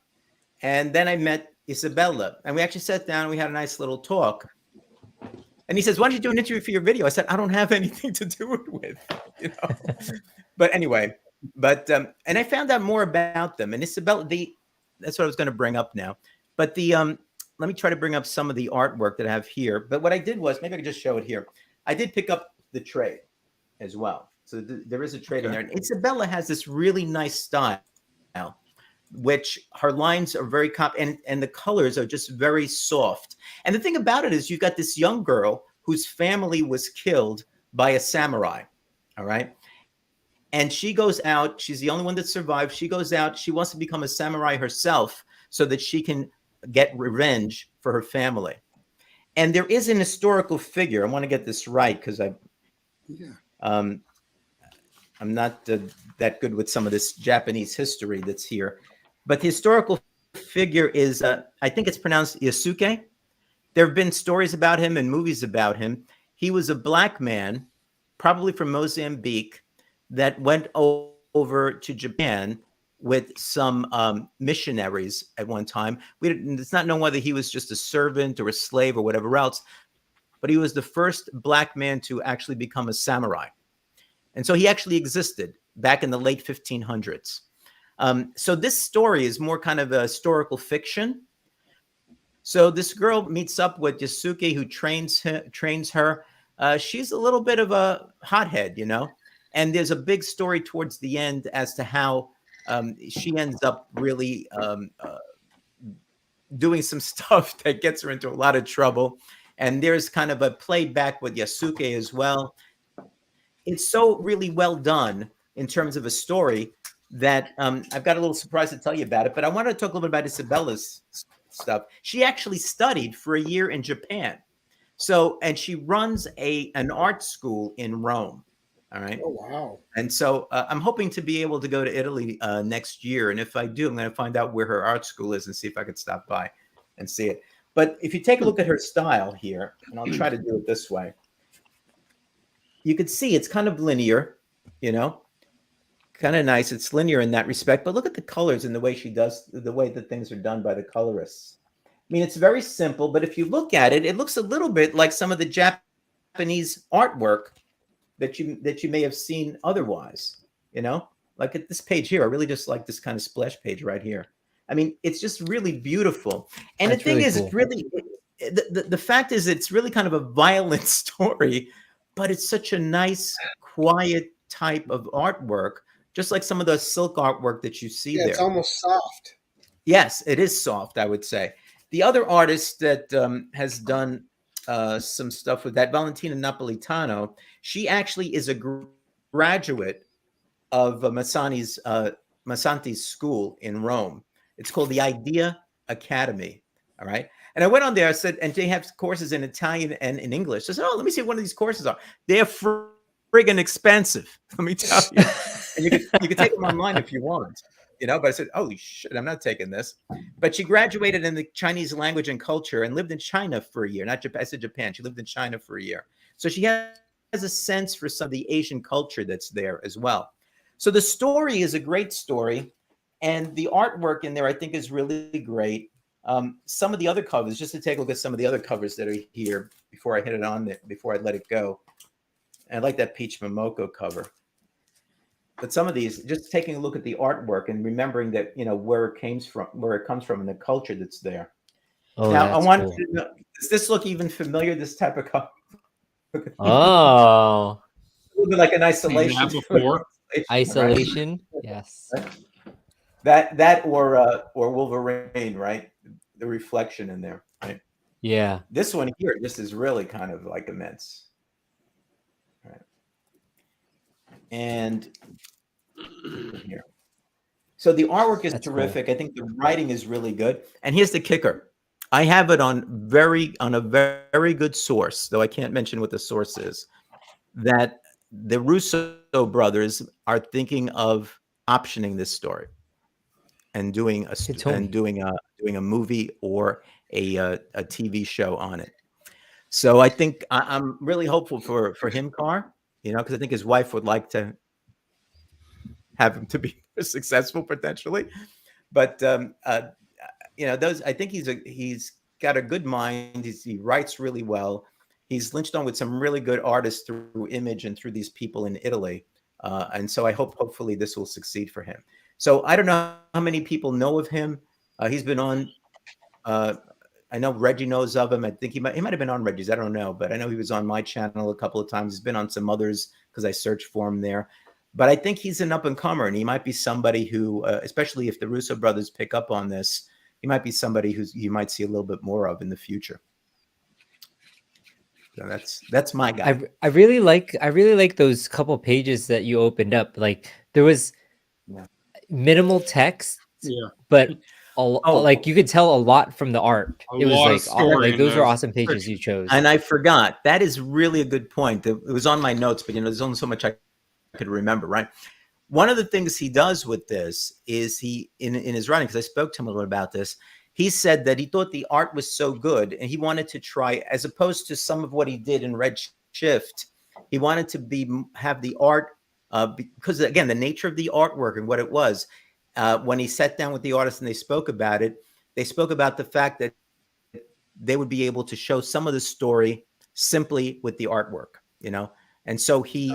and then I met Isabella, and we actually sat down and we had a nice little talk. And he says, "Why don't you do an interview for your video?" I said, "I don't have anything to do it with, you know." But anyway, and I found out more about them. And Isabella, that's what I was going to bring up now. But let me try to bring up some of the artwork that I have here. But what I did was, maybe I could just show it here. I did pick up the trade as well. So there is a trade in there. And Isabella has this really nice style, which her lines are very and the colors are just very soft. And the thing about it is you've got this young girl whose family was killed by a samurai. All right. And she goes out. She's the only one that survived. She goes out. She wants to become a samurai herself so that she can get revenge for her family. And there is an historical figure. I want to get this right because I'm not that good with some of this Japanese history that's here. But the historical figure is, I think it's pronounced Yasuke. There have been stories about him and movies about him. He was a black man, probably from Mozambique, that went over to Japan with some missionaries at one time. It's not known whether he was just a servant or a slave or whatever else, but he was the first black man to actually become a samurai. And so he actually existed back in the late 1500s. So this story is more kind of a historical fiction. So this girl meets up with Yasuke, who trains her. She's a little bit of a hothead, you know, and there's a big story towards the end as to how she ends up really doing some stuff that gets her into a lot of trouble. And there's kind of a playback with Yasuke as well. It's so really well done in terms of a story that I've got a little surprise to tell you about it. But I wanted to talk a little bit about Isabella's stuff. She actually studied for a year in Japan. So, and she runs an art school in Rome. All right.
Oh, wow.
And so I'm hoping to be able to go to Italy next year. And if I do, I'm going to find out where her art school is and see if I could stop by and see it. But if you take a look at her style here, and I'll try to do it this way, you can see it's kind of linear, you know, kind of nice. It's linear in that respect. But look at the colors and the way she does, the way that things are done by the colorists. I mean, it's very simple, but if you look at it, it looks a little bit like some of the Japanese artwork that you may have seen otherwise, you know, like at this page here. I really just like this kind of splash page right here. I mean, it's just really beautiful. And
That's
the thing
really
is,
cool.
it's really, the fact is, it's really kind of a violent story, but it's such a nice, quiet type of artwork, just like some of the silk artwork that you see there.
It's almost soft.
Yes, it is soft, I would say. The other artist that has done some stuff with that, Valentina Napolitano, she actually is a graduate of Massanti's school in Rome. It's called the Idea Academy. All right. And I went on there. I said, and they have courses in Italian and in English. I said, oh, let me see what one of these courses are. They're friggin' expensive. Let me tell you. And you can take them online if you want. But I said, holy shit, I'm not taking this. But she graduated in the Chinese language and culture and lived in China for a year. Not Japan. I said Japan. She lived in China for a year. So she has a sense for some of the Asian culture that's there as well. So the story is a great story. And the artwork in there, I think, is really great. Some of the other covers, just to take a look at some of the other covers that are here before I hit it on there, before I let it go. And I like that Peach Momoko cover. But some of these, just taking a look at the artwork and remembering that, where it comes from and the culture that's there.
Oh,
now, I want
cool.
to know, does this look even familiar, this type of cover?
Oh.
A little bit like an isolation.
Seen that before.
Isolation.
Right?
Yes.
That or Wolverine, right? The reflection in there, right?
Yeah.
This one here, this is really kind of like immense. Right. And here. So the artwork is terrific. Cool. I think the writing is really good. And here's the kicker. I have it on a very good source, though I can't mention what the source is, that the Russo brothers are thinking of optioning this story and doing a movie or a TV show on it. So I think I'm really hopeful for him, Carr, because I think his wife would like to have him to be successful potentially. But those, I think he's got a good mind. He writes really well. He's linked on with some really good artists through Image and through these people in Italy. And so I hopefully this will succeed for him. So I don't know how many people know of him. He's been on, I know Reggie knows of him. I think he might have been on Reggie's. I don't know, but I know he was on my channel a couple of times. He's been on some others because I searched for him there. But I think he's an up and comer, and he might be somebody who, especially if the Russo brothers pick up on this, he might be somebody who you might see a little bit more of in the future. So that's my guy.
I really like those couple pages that you opened up. Like there was minimal text, but like you could tell a lot from the art. It was like those are awesome pages you chose.
And I forgot, that is really a good point. It was on my notes, but there's only so much I could remember, right? One of the things he does with this is he in his writing, because I spoke to him a little about this, he said that he thought the art was so good and he wanted to try, as opposed to some of what he did in Redshift, he wanted to have the art because again, the nature of the artwork and what it was, when he sat down with the artist and they spoke about it, they spoke about the fact that they would be able to show some of the story simply with the artwork, And so he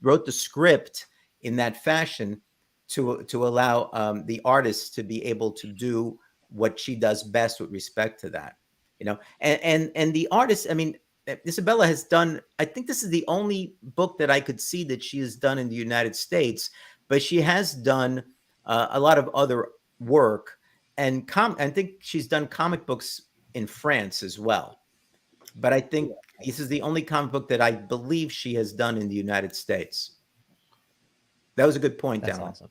wrote the script in that fashion to allow the artist to be able to do what she does best with respect to that, and the artist, I mean, Isabella has done, I think this is the only book that I could see that she has done in the United States, but she has done a lot of other work, and I think she's done comic books in France as well. But I think this is the only comic book that I believe she has done in the United States. That was a good point, That's Alan. Awesome.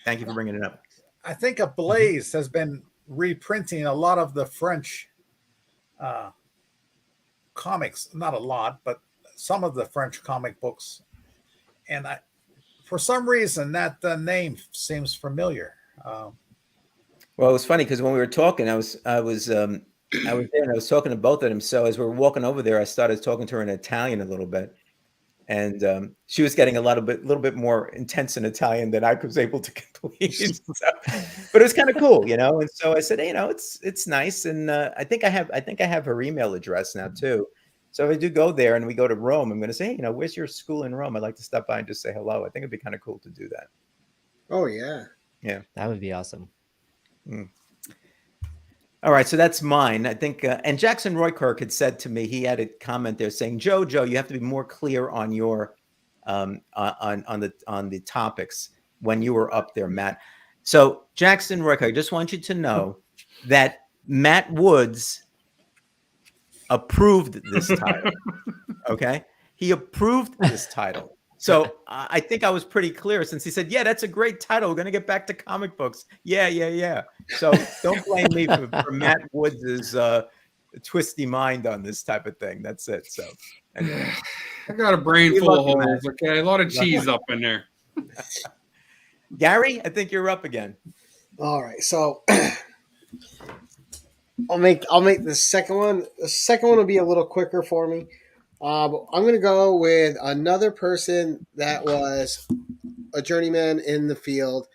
Thank you for bringing it up.
I think Ablaze has been reprinting a lot of the French comics. Not a lot, but some of the French comic books. And for some reason, that name seems familiar.
Well, it was funny because when we were talking, I was there and I was talking to both of them. So as we were walking over there, I started talking to her in Italian a little bit, and she was getting a little bit more intense in Italian than I was able to complete. But it was kind of cool, And so I said, hey, it's nice, and I think I have her email address now too. So if I do go there and we go to Rome, I'm going to say, hey, where's your school in Rome? I'd like to stop by and just say hello. I think it'd be kind of cool to do that.
Oh yeah,
that would be awesome.
All right, so that's mine. I think, and Jackson Roykirk had said to me, he had a comment there saying, Joe, you have to be more clear on your on the topics when you were up there, Matt. So Jackson Roykirk, I just want you to know that Matt Woods approved this title. Okay, he approved this title. So I think I was pretty clear since he said, "Yeah, that's a great title. We're going to get back to comic books." Yeah. So don't blame me for Matt Woods' twisty mind on this type of thing. That's it. So anyway.
I got a brain
We
full of
love you,
holes.
man.
Okay, a lot of cheese up in there.
Gary, I think you're up again.
All right, so I'll make the second one. The second one will be a little quicker for me. But I'm going to go with another person that was a journeyman in the field.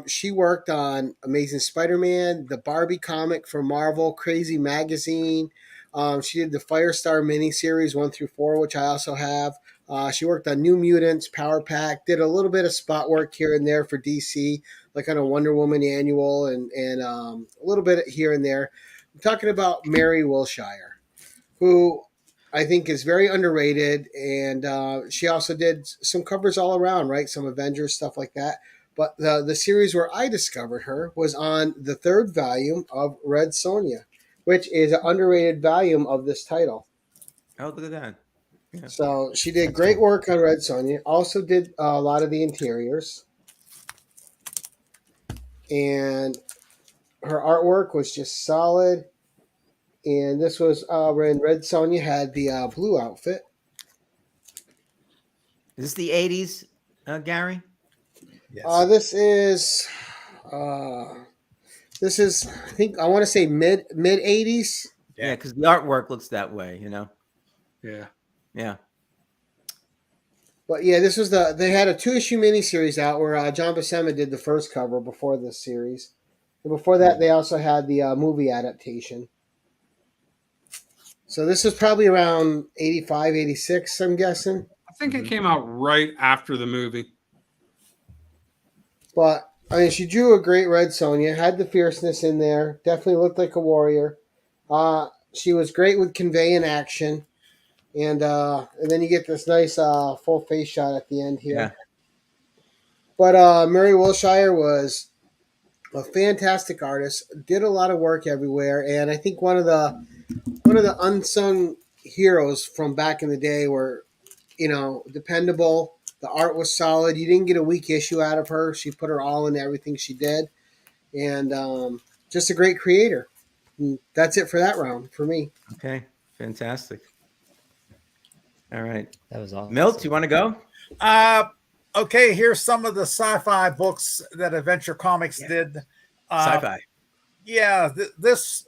She worked on Amazing Spider-Man, the Barbie comic for Marvel, Crazy Magazine. She did the Firestar miniseries 1 through 4, which I also have. She worked on New Mutants, Power Pack, did a little bit of spot work here and there for DC, like on a Wonder Woman annual and a little bit here and there. I'm talking about Mary Wilshire, who I think is very underrated, and she also did some covers all around, right? Some Avengers stuff like that. But the series where I discovered her was on the 3rd volume of Red Sonja, which is an underrated volume of this title.
Oh, look at that. Yeah.
So she did great work on Red Sonja. Also did a lot of the interiors, and her artwork was just solid. And this was when Red Sonja had the blue outfit.
Is this the 80s, Gary?
Yes.
This is I think I want to say mid 80s.
Yeah, because the artwork looks that way,
Yeah.
Yeah.
But yeah, this was they had a 2-issue miniseries out where John Buscema did the first cover before this series. And before that, they also had the movie adaptation. So this is probably around 85, 86, I'm guessing.
I think it came out right after the movie.
But, I mean, she drew a great Red Sonja, had the fierceness in there, definitely looked like a warrior. She was great with conveying action. And then you get this nice full face shot at the end here.
Yeah.
But Mary Wilshire was a fantastic artist, did a lot of work everywhere, and I think one of the unsung heroes from back in the day were, dependable. The art was solid. You didn't get a weak issue out of her. She put her all in everything she did, and just a great creator. And that's it for that round for me.
Okay. Fantastic. All right.
That was awesome.
Milt, you want to go?
Okay, here's some of the sci-fi books that Adventure Comics did.
Sci-fi.
Yeah, this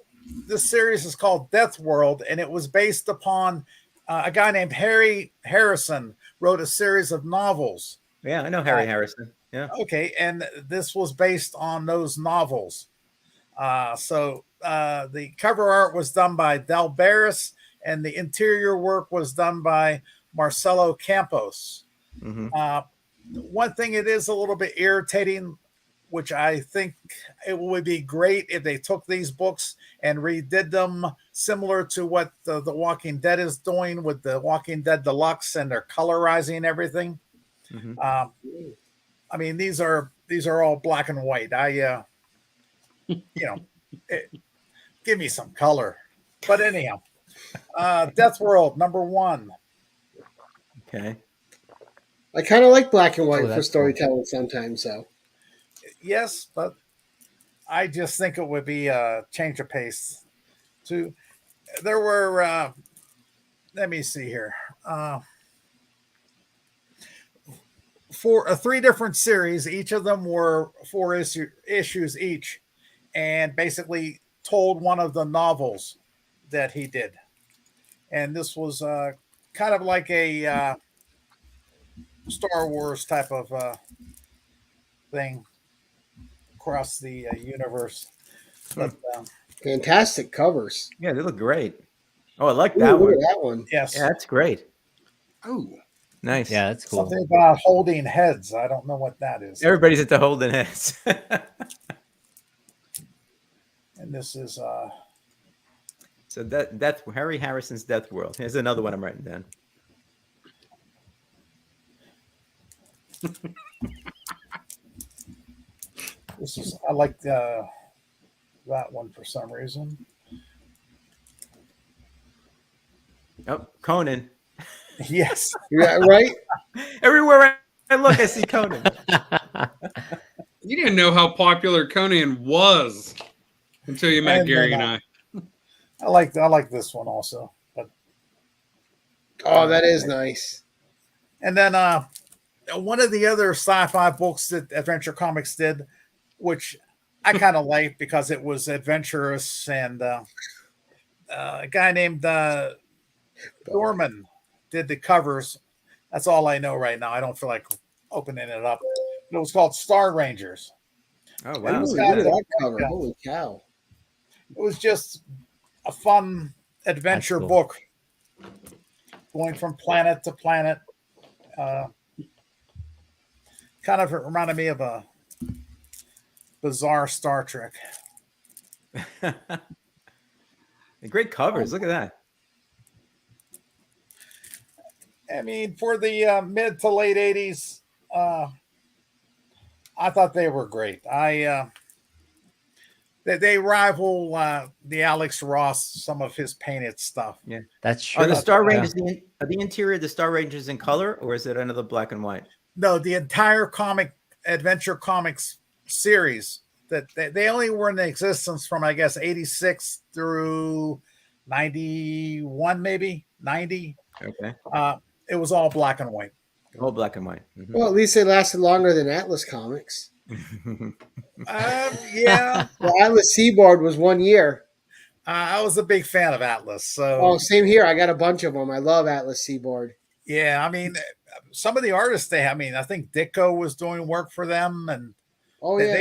series is called Death World, and it was based upon a guy named Harry Harrison wrote a series of novels.
Yeah, I know Harry Harrison. Yeah.
Okay, and this was based on those novels. So the cover art was done by Del Barris, and the interior work was done by Marcelo Campos.
Mm-hmm.
One thing it is a little bit irritating, which I think it would be great if they took these books and redid them similar to what the Walking Dead is doing with the Walking Dead Deluxe, and they're colorizing everything.
Mm-hmm.
I mean, these are all black and white. Give me some color. But anyhow, Death World #1.
Okay.
I kind of like black and white for
that's
storytelling sometimes, though.
Yes, but I just think it would be a change of pace. There were, let me see here, 3 different series. Each of them were 4 issues each, and basically told one of the novels that he did. And this was kind of like a Star Wars type of thing across the universe. But
Fantastic covers.
Yeah, they look great. Oh, I like
Ooh,
that
look
one.
at that one.
yes,
Yeah, that's great.
Oh,
Nice.
Yeah, that's cool.
something about holding heads. I don't know what that is.
Everybody's at the Holden Heads.
And this is
So that's Harry Harrison's Death World. Here's another one I'm writing down.
I like that one for some reason.
Oh, Conan.
Yes.
Yeah, right.
Everywhere I look, I see Conan.
You didn't know how popular Conan was until you met
And
Gary
then,
and I.
I like this one also. But
Oh, that is nice.
and then one of the other sci-fi books that Adventure Comics did, which I kind of liked because it was adventurous, and a guy named Dorman did the covers. That's all I know right now. I don't feel like opening it up. It was called Star Rangers.
Oh
Ooh,
wow!
look at that cover. Holy cow.
It was just a fun adventure
cool.
book, going from planet to planet. Kind of reminded me of a bizarre Star Trek.
Great covers. Look at that.
I mean, for the mid to late 80s, I thought they were great. They rival the Alex Ross, some of his painted stuff.
Yeah,
That's true.
are the Star
Yeah.
Rangers are the interior of the Star Rangers in color, or is it another black and white?
No, the entire Adventure Comics series that they only were in existence from, I guess, 86 through 91, maybe 90.
Okay,
It was all black and white.
all black and white. Mhm.
Well, at least they lasted longer than Atlas Comics.
Yeah,
Well, Atlas Seaboard was 1 year.
I was a big fan of Atlas. So,
Oh, same here. I got a bunch of them. I love Atlas Seaboard.
yeah, I mean, some of the artists I think Ditko was doing work for them, and
Oh,
they,
yeah.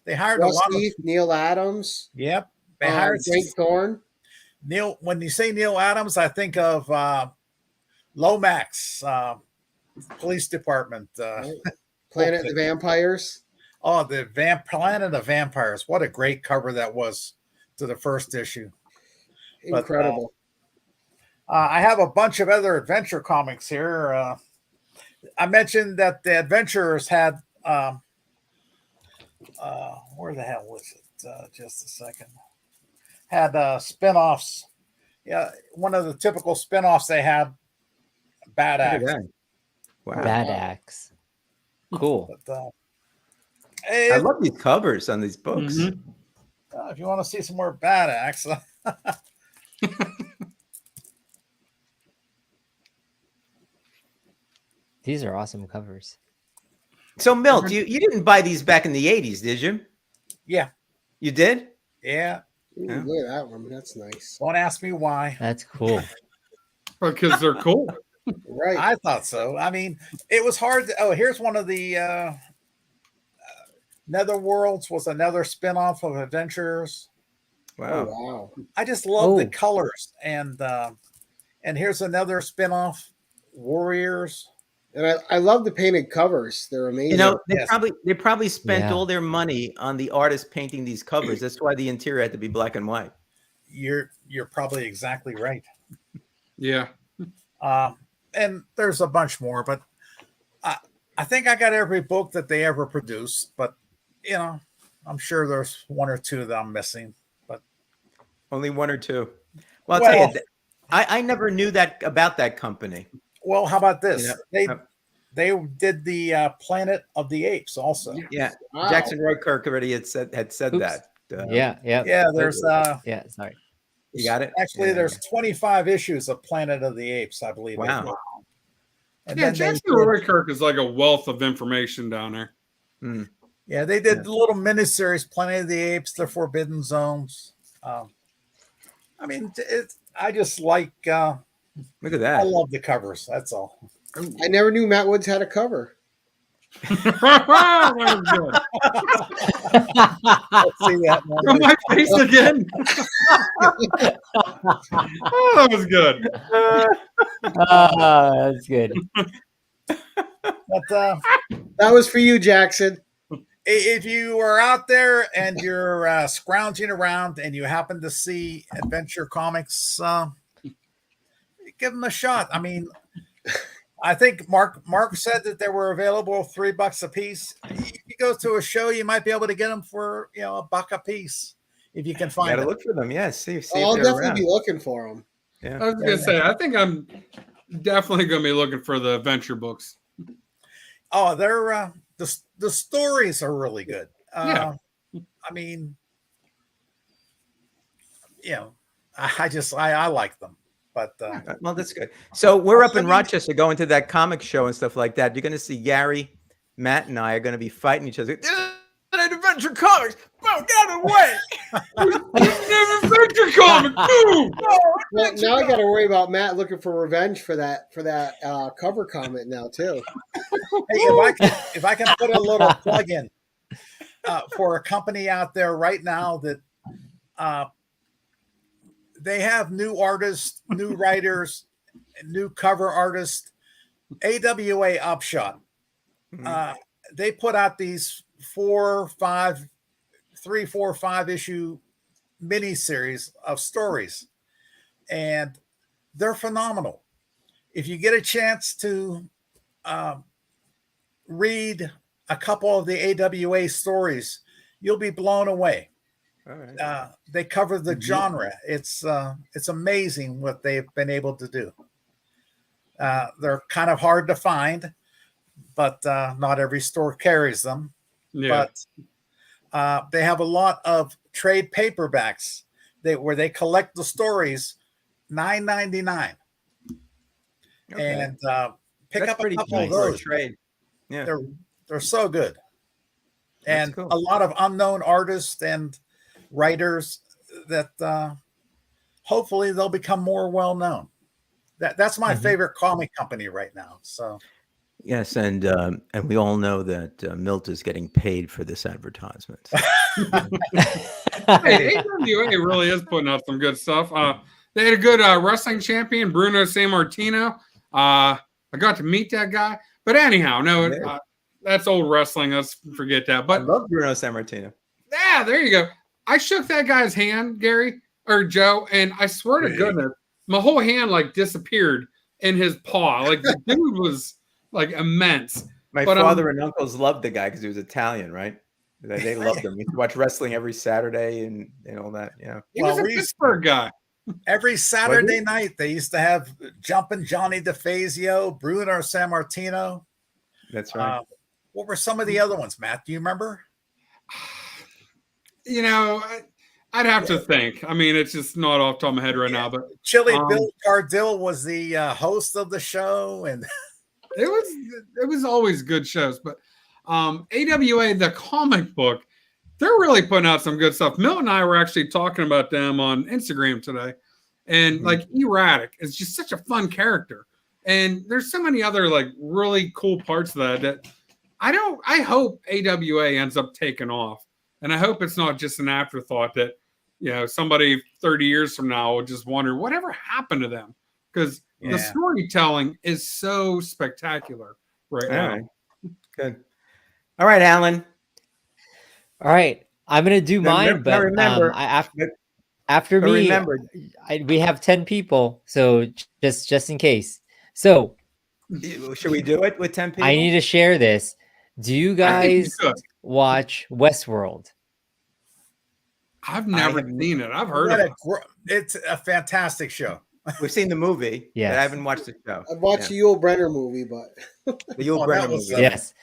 they hired a
Russ
lot of.
Heath, Neil Adams,
Yep, they hired
Frank Thorne.
Neil. When you say Neil Adams, I think of Lomax, Police Department.
Planet of the Vampires.
Oh, the Planet of Vampires! What a great cover that was to the first issue. But,
Incredible.
I have a bunch of other adventure comics here. I mentioned that the Adventurers had. Where the hell was it? Just a second. Had spin-offs. Yeah, one of the typical spin-offs they had. Bad
Look at
Axe.
that. Wow,
Bad Axe. Cool.
But,
I love these covers on these books.
Mhm.
if you want to see some more Bad Axe,
These are awesome covers.
So, Milt, you didn't buy these back in the 80s, did you?
yeah,
You did?
yeah.
Ooh,
Yeah.
look at that one. That's nice.
Don't ask me why.
That's cool.
Because they're cool.
Right.
I thought so. I mean, it was hard. Here's one of the Netherworlds was another spin-off of Adventures.
Oh,
Wow.
wow.
I just love the
Oh.
colors, and here's another spin-off, Warriors.
And I love the painted covers. They're amazing.
You know,
Yes.
they probably spent
Yeah.
all their money on the artist painting these covers. That's why the interior had to be black and white.
You're probably exactly right.
Yeah.
And there's a bunch more, but I think I got every book that they ever produced. But I'm sure there's one or two that I'm missing. But
Only one or two. Well, I'll tell you, I never knew that about that company.
well, how about this?
Yeah.
They did the Planet of the Apes also.
Yeah,
Wow.
Jackson Roykirk already had said
Oops.
that.
Yeah.
Yeah, there's
Yeah. Sorry.
You got it.
actually
Yeah.
there's 25 issues of Planet of the Apes, I believe. they
Wow.
did. And
Yeah,
then they
Jackson
did-
Roykirk is like a wealth of information down there.
Hmm.
Yeah, they did little miniseries, Planet of the Apes, The Forbidden Zones. I mean, I just like.
Look at
I
that.
love the covers. That's all.
I never knew Matt Woods had a cover.
That was good.
Let's see that one.
On my face again. Oh, that was good.
That's good.
But
That was for you, Jackson.
if you are out there and you're scrounging around and you happen to see Adventure Comics, give them a shot. I mean, I think Mark said that they were available $3 a piece. If you go to a show, you might be able to get them for $1 a piece if you can find
Gotta
them.
look for them. Yeah, see if
I'll
they're
definitely
around.
be looking for them.
Yeah.
I was gonna say, I think I'm definitely going to be looking for the adventure books.
Oh, they're the stories are really good.
Yeah.
I mean, you know, I like them. But
well, that's good. So we're up in Rochester going to that comic show and stuff like that. You're going to see Gary, Matt, and I are going to be fighting each other. This is an adventure comics. Bro, get out of the way.
An adventure comic. Boom.
Well, now I got to worry about Matt looking for revenge for that cover comment now too.
Hey, if I can put a little plug in for a company out there right now that they have new artists, new writers, new cover artists. AWA Upshot. They put out these 4, 5 issue miniseries of stories, and they're phenomenal. If you get a chance to read a couple of the AWA stories, you'll be blown away.
All right.
They cover the genre. It's amazing what they've been able to do. They're kind of hard to find, but not every store carries them.
Yeah.
But they have a lot of trade paperbacks where they collect the stories, $9.99, and pick up a couple of those.
Trade. Yeah,
they're so good, and
cool.
a lot of unknown artists and writers that hopefully they'll become more well known. That's my favorite comic company right now. So
yes, and we all know that Milt is getting paid for this advertisement.
Hey, AWA really is putting out some good stuff. They had a good wrestling champion, Bruno Sammartino. I got to meet that guy. But anyhow, no, that's old wrestling. Let's forget that. But
I love Bruno Sammartino.
Yeah, there you go. I shook that guy's hand, Gary or Joe, and I swear to goodness, my whole hand like disappeared in his paw. Like the dude was like immense.
My father and uncles loved the guy because he was Italian, right? They loved him. We used to watch wrestling every Saturday and all that. Yeah,
he was a Pittsburgh guy.
Every Saturday night they used to have Jumpin' Johnny DeFazio, Bruno Sammartino.
That's right.
What were some of the other ones, Matt? Do you remember?
You know, I'd have to think. I mean, it's just not off the top of my head right now. But
Chili Bill Cardille was the host of the show, and
it was always good shows. But AWA, the comic book, they're really putting out some good stuff. Milt and I were actually talking about them on Instagram today, and like Erratic is just such a fun character, and there's so many other like really cool parts of that I hope AWA ends up taking off. And I hope it's not just an afterthought that, you know, somebody 30 years from now will just wonder whatever happened to them. Because the storytelling is so spectacular right now.
Right. Good. All right, Alan.
All right. I'm going to do mine, but remember, after me, remember, we have 10 people. So just in case. So
should we do it with 10 people?
I need to share this. Do you guys watch Westworld?
I've never seen it. I've heard of it.
It's a fantastic show.
We've seen the movie,
but
I haven't watched the show.
I've watched the Yul Brynner movie, but
the Yul Brynner movie.
Yes.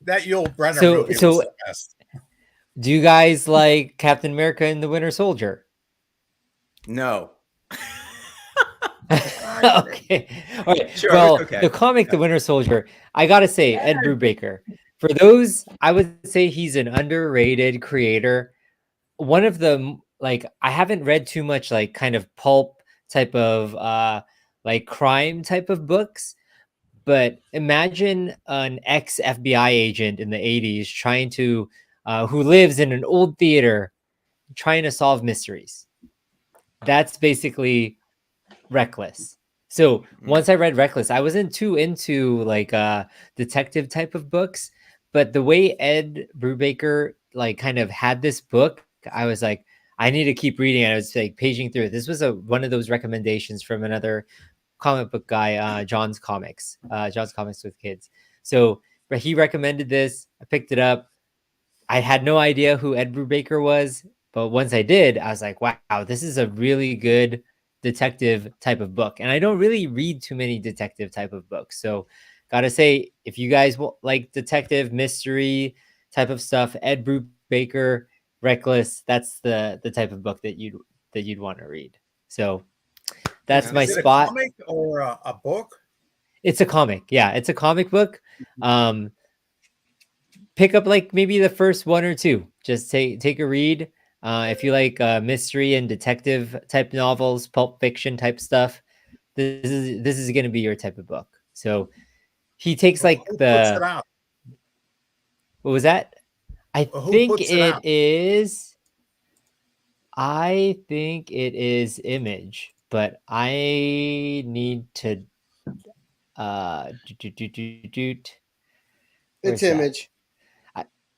That Yul Brynner movie was the best.
Do you guys like Captain America and the Winter Soldier?
No.
Okay. All right. Sure, well, the comic The Winter Soldier, I gotta say, Ed Brubaker. For those, I would say he's an underrated creator. One of the, like, I haven't read too much like kind of pulp type of like crime type of books, but imagine an ex-FBI agent in the 80s trying to who lives in an old theater trying to solve mysteries. That's basically Reckless. So once I read Reckless, I wasn't too into like detective type of books, but the way Ed Brubaker like kind of had this book, I was like, I need to keep reading it. I was like paging through it. This was one of those recommendations from another comic book guy, John's Comics with Kids. So but he recommended this. I picked it up. I had no idea who Ed Brubaker was, but once I did, I was like, wow, this is a really good detective type of book, and I don't really read too many detective type of books. So, gotta say, if you guys like detective mystery type of stuff, Ed Brubaker, Reckless, that's the type of book that you'd want to read. So that's my
Is it
spot.
a comic or a book?
It's a comic. Yeah, it's a comic book. Pick up like maybe the first one or two. Just take a read. If you like mystery and detective type novels, pulp fiction type stuff, this is going to be your type of book. So he takes like
Who puts it out?
What was that? I
Who
think
puts it out?
I think it is Image, but I need to
It's Image.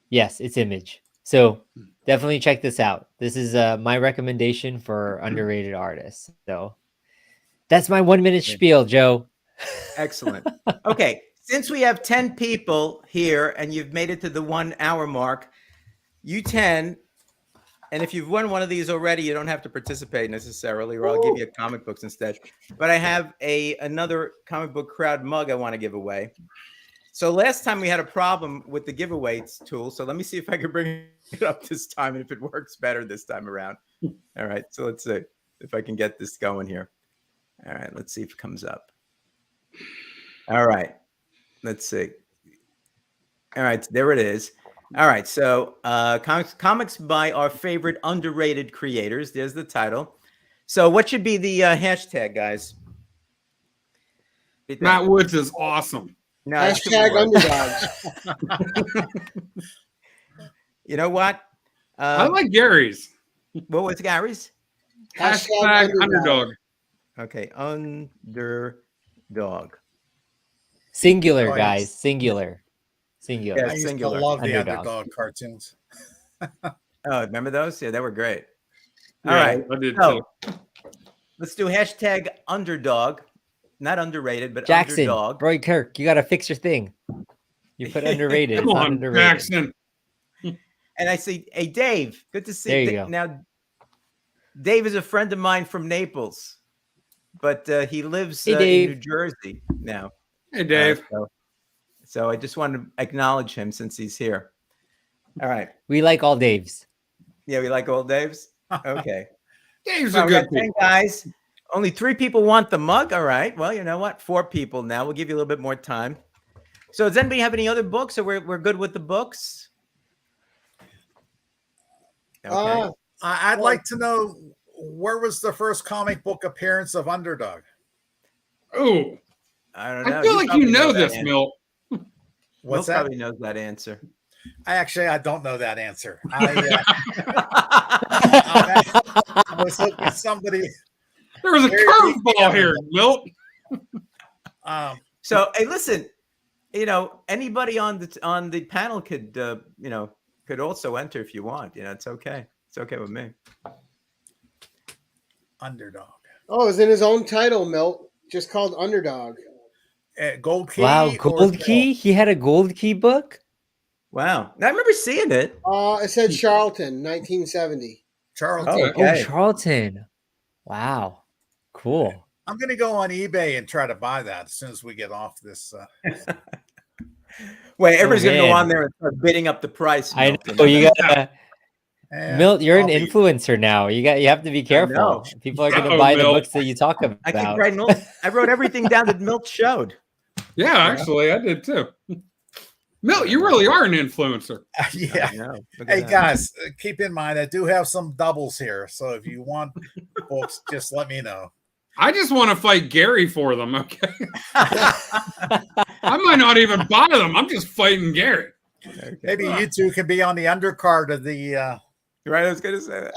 Yes, it's Image. So definitely check this out. This is my recommendation for underrated artists. So that's my 1 minute spiel, Joe.
Excellent. Okay, since we have 10 people here and you've made it to the 1 hour mark, you 10, and if you've won one of these already, you don't have to participate necessarily, or I'll give you comic books instead. But I have another comic book crowd mug I want to give away. So last time we had a problem with the giveaways tool. So let me see if I can bring it up this time and if it works better this time around. All right. So let's see if I can get this going here. All right. Let's see if it comes up. All right. Let's see. All right. There it is. All right. So comics by our favorite underrated creators. There's the title. So what should be the hashtag, guys?
Matt Woods is awesome.
No,
Hashtag underdogs.
You know what?
I like Gary's.
What was Gary's?
Hashtag underdog.
Okay, underdog.
Singular,
Oh,
guys.
yes.
Singular.
Yeah,
I used
singular.
to love the
Underdog.
underdog cartoons.
Oh, remember those? Yeah, they were great. All
Yeah,
right.
I did
So
too.
let's do hashtag underdog. Not underrated, but
Jackson,
underdog.
Roy Kirk, you got to fix your thing. You put underrated.
Come
It's not
on,
underrated.
Jackson.
And I see, hey, Dave, good to see
There you
you.
go.
Now, Dave is a friend of mine from Naples, but he lives
Hey,
in
Dave.
New Jersey now.
Hey, Dave.
So I just wanted to acknowledge him since he's here. All right.
We like all Daves.
Yeah, we like old Daves. Okay.
Dave's
Well,
a
we
good
got 10 guys. Only 3 people want the mug. All right. Well, you know what? 4 people now. We'll give you a little bit more time. So does anybody have any other books, or we're good with the books? Okay.
I'd like to know, where was the first comic book appearance of Underdog?
Oh,
I don't know.
I feel like you
probably
know
that
this,
answer.
Milt.
Milt
What's that?
probably knows that answer.
I don't know that answer. I was looking at somebody.
There was a
Very
curveball here, Milt.
So, hey, listen, anybody on the panel could could also enter if you want. It's okay. It's okay with me.
Underdog.
Oh, it's in his own title, Milt. Just called Underdog.
Gold Key.
Wow,
or
Gold Key? He had a Gold Key book?
Wow. I remember seeing it.
It said Charlton, 1970.
Charlton.
Oh, okay.
Oh, Charlton. Wow. Cool.
I'm going to go on eBay and try to buy that as soon as we get off this.
Wait, everybody's gonna go
man.
on there and start bidding up the price.
I
Milton.
know you gotta Milt, you're an
I'll be-
influencer now. You have to be careful.
know.
People are gonna
Uh-oh,
buy the
Milt.
books that you talk about.
I can write Milt. I wrote everything down that Milt showed.
Yeah, actually, I did too. Milt, you really are an influencer.
Yeah.
I know. Look at
Hey
that.
guys, keep in mind I do have some doubles here, so if you want books, just let me know.
I just want to fight Gary for them, okay? I might not even buy them. I'm just fighting Gary.
Okay.
Maybe you two can be on the undercard of the.
Right, I was gonna say that.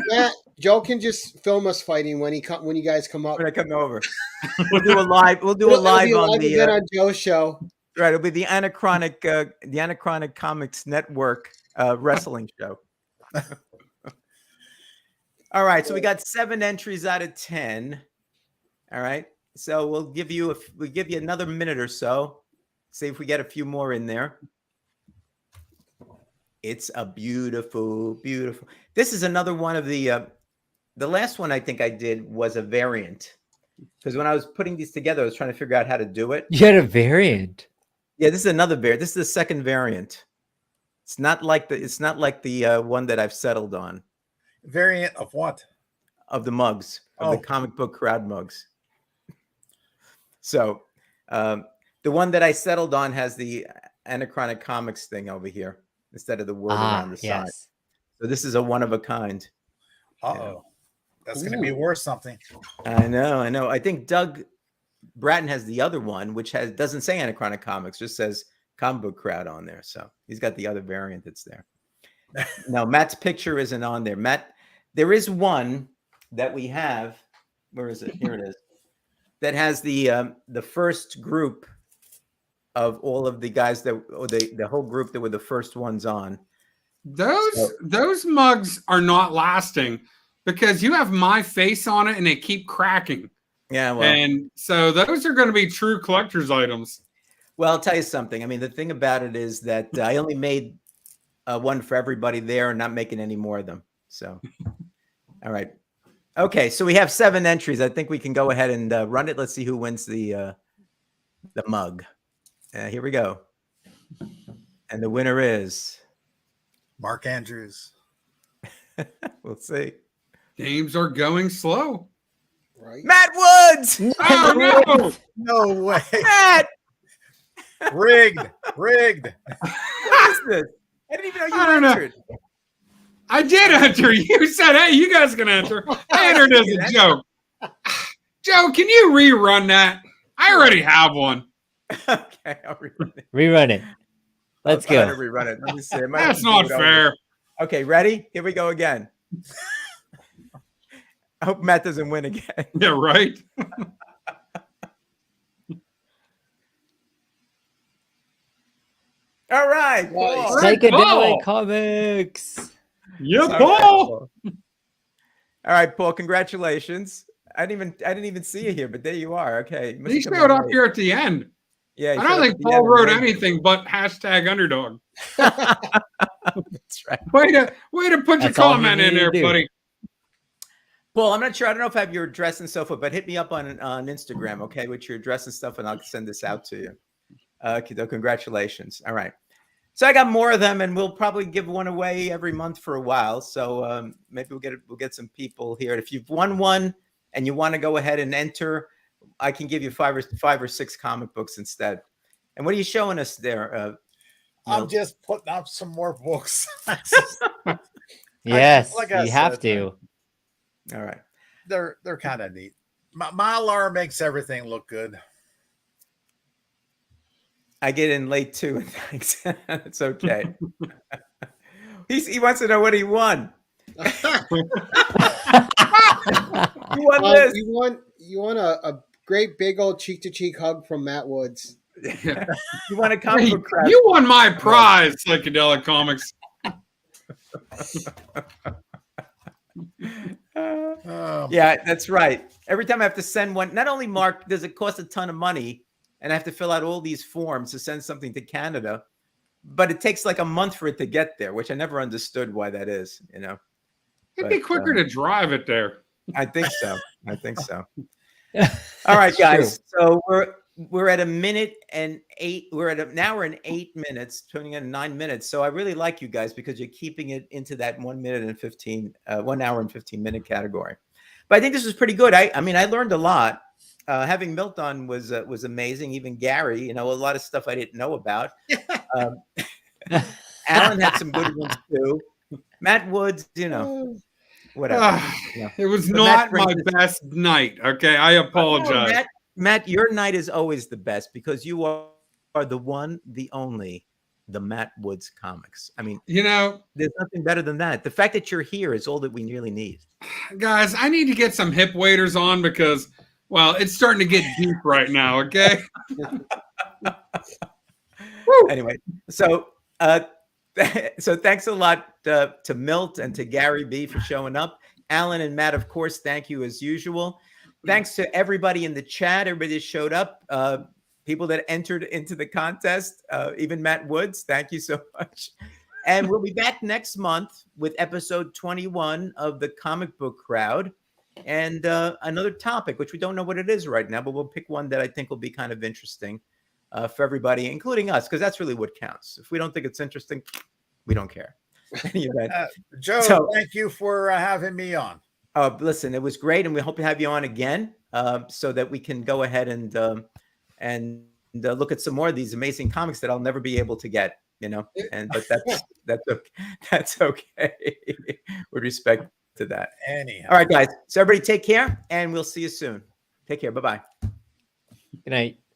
Matt, Joe can just film us fighting when you guys come up.
When I come over, we'll do a live. We'll do a
It'll
live
be
on
live
the.
event on Joe's show.
Right, it'll be the Anachronic Comics Network wrestling show. All right, so we got 7 entries out of 10. All right, so we'll give you another minute or so. See if we get a few more in there. It's a beautiful, beautiful. This is another one of the the last one I think I did was a variant, because when I was putting these together, I was trying to figure out how to do it.
You had a variant.
Yeah, this is another variant. This is the second variant. It's not like the one that I've settled on
Variant of what?
of the mugs, of the comic book crowd mugs. So the one that I settled on has the Anachronic Comics thing over here instead of the word around the side. So this is a one of a kind.
Uh-oh. That's going to be worth something.
I know. I think Doug Bratton has the other one, which doesn't say Anachronic Comics, just says Comic Book Crowd on there. So he's got the other variant that's there. No, Matt's picture isn't on there. Matt, there is one that we have. Where is it? Here it is. That has the first group of all of the guys the whole group that were the first ones on.
Those mugs are not lasting because you have my face on it and they keep cracking.
Yeah, well,
and so those are going to be true collector's items.
Well, I'll tell you something. I mean, the thing about it is that I only made one for everybody there and not making any more of them. So, all right. Okay, so we have 7 entries. I think we can go ahead and run it. Let's see who wins the mug. Here we go. And the winner is
Mark Andrews.
We'll see.
Games are going slow.
Right.
Matt Woods.
Oh no!
No way.
Matt.
Rigged.
What is this? I didn't even know you entered.
I did enter. You said, "Hey, you guys can enter." I entered as a joke. Joe, can you rerun that? I already have one.
Okay, I'll rerun it.
Rerun it. Let's go.
I'll rerun it. Let me see.
That's not fair.
Okay, ready? Here we go again. I hope Matt doesn't win again.
Yeah, right.
All right.
Nice.
Paul.
Psychedelic Comics.
Yeah,
Okay,
Paul.
All right, Paul. Congratulations. I didn't even see you here, but there you are. Okay. You must
He
have come
showed
in
up
late.
here at the end.
Yeah. he
I
showed
don't
up
think
at the
Paul
end
wrote
and
anything but #underdog.
That's right.
Way to put your
That's all you
comment in
need to
there,
do.
buddy.
Paul, I'm not sure. I don't know if I have your address and so forth, but hit me up on Instagram, okay, with your address and stuff, and I'll send this out to you. Okay, congratulations. All right. So I got more of them, and we'll probably give one away every month for a while. So maybe we'll get some people here. If you've won one and you want to go ahead and enter, I can give you five or six comic books instead. And what are you showing us there?
I'm just putting up some more books.
Yes,
like I
you have
said,
to.
All right.
They're kind of neat. Mylar makes everything look good.
I get in late too. Thanks. It's okay. He wants to know what he won. You won this.
You won a great big old cheek to cheek hug from Matt Woods.
Yeah.
You won a comic
Hey,
book crowd.
you won my prize, Psychedelic Comics.
Yeah, that's right. Every time I have to send one, not only Mark, does it cost a ton of money, and I have to fill out all these forms to send something to Canada, but it takes like a month for it to get there, which I never understood why that is.
It'd
But,
be quicker to drive it there.
I think so. All right, guys. So we're at 1 minute and 8. We're at an hour and 8 minutes, turning into 9 minutes. So I really like you guys because you're keeping it into that 1 minute and 1 hour and 15 minute category. But I think this was pretty good. I mean, I learned a lot. Having Milt on was amazing. Even Gary, a lot of stuff I didn't know about. Alan had some good ones too. Matt Woods, whatever.
It was
But
not
Matt
my
brings
best night. Okay, I apologize.
Matt, your night is always the best because you are the one, the only, the Matt Woods Comics. I mean, there's nothing better than that. The fact that you're here is all that we really need.
Guys, I need to get some hip waders on because, well, it's starting to get deep right now. Okay.
Anyway, so thanks a lot to Milt and to Gary B for showing up. Alan and Matt, of course, thank you as usual. Thanks to everybody in the chat, everybody that showed up, people that entered into the contest, even Matt Woods, thank you so much. And we'll be back next month with episode 21 of the Comic Book Crowd, and another topic, which we don't know what it is right now, but we'll pick one that I think will be kind of interesting for everybody, including us, because that's really what counts. If we don't think it's interesting, we don't care.
Joe, thank you for having me on.
Listen, it was great, and we hope to have you on again so that we can go ahead and look at some more of these amazing comics that I'll never be able to get. But that's okay with respect to that.
Anyhow.
All right, guys. So everybody take care, and we'll see you soon. Take care. Bye-bye.
Good night.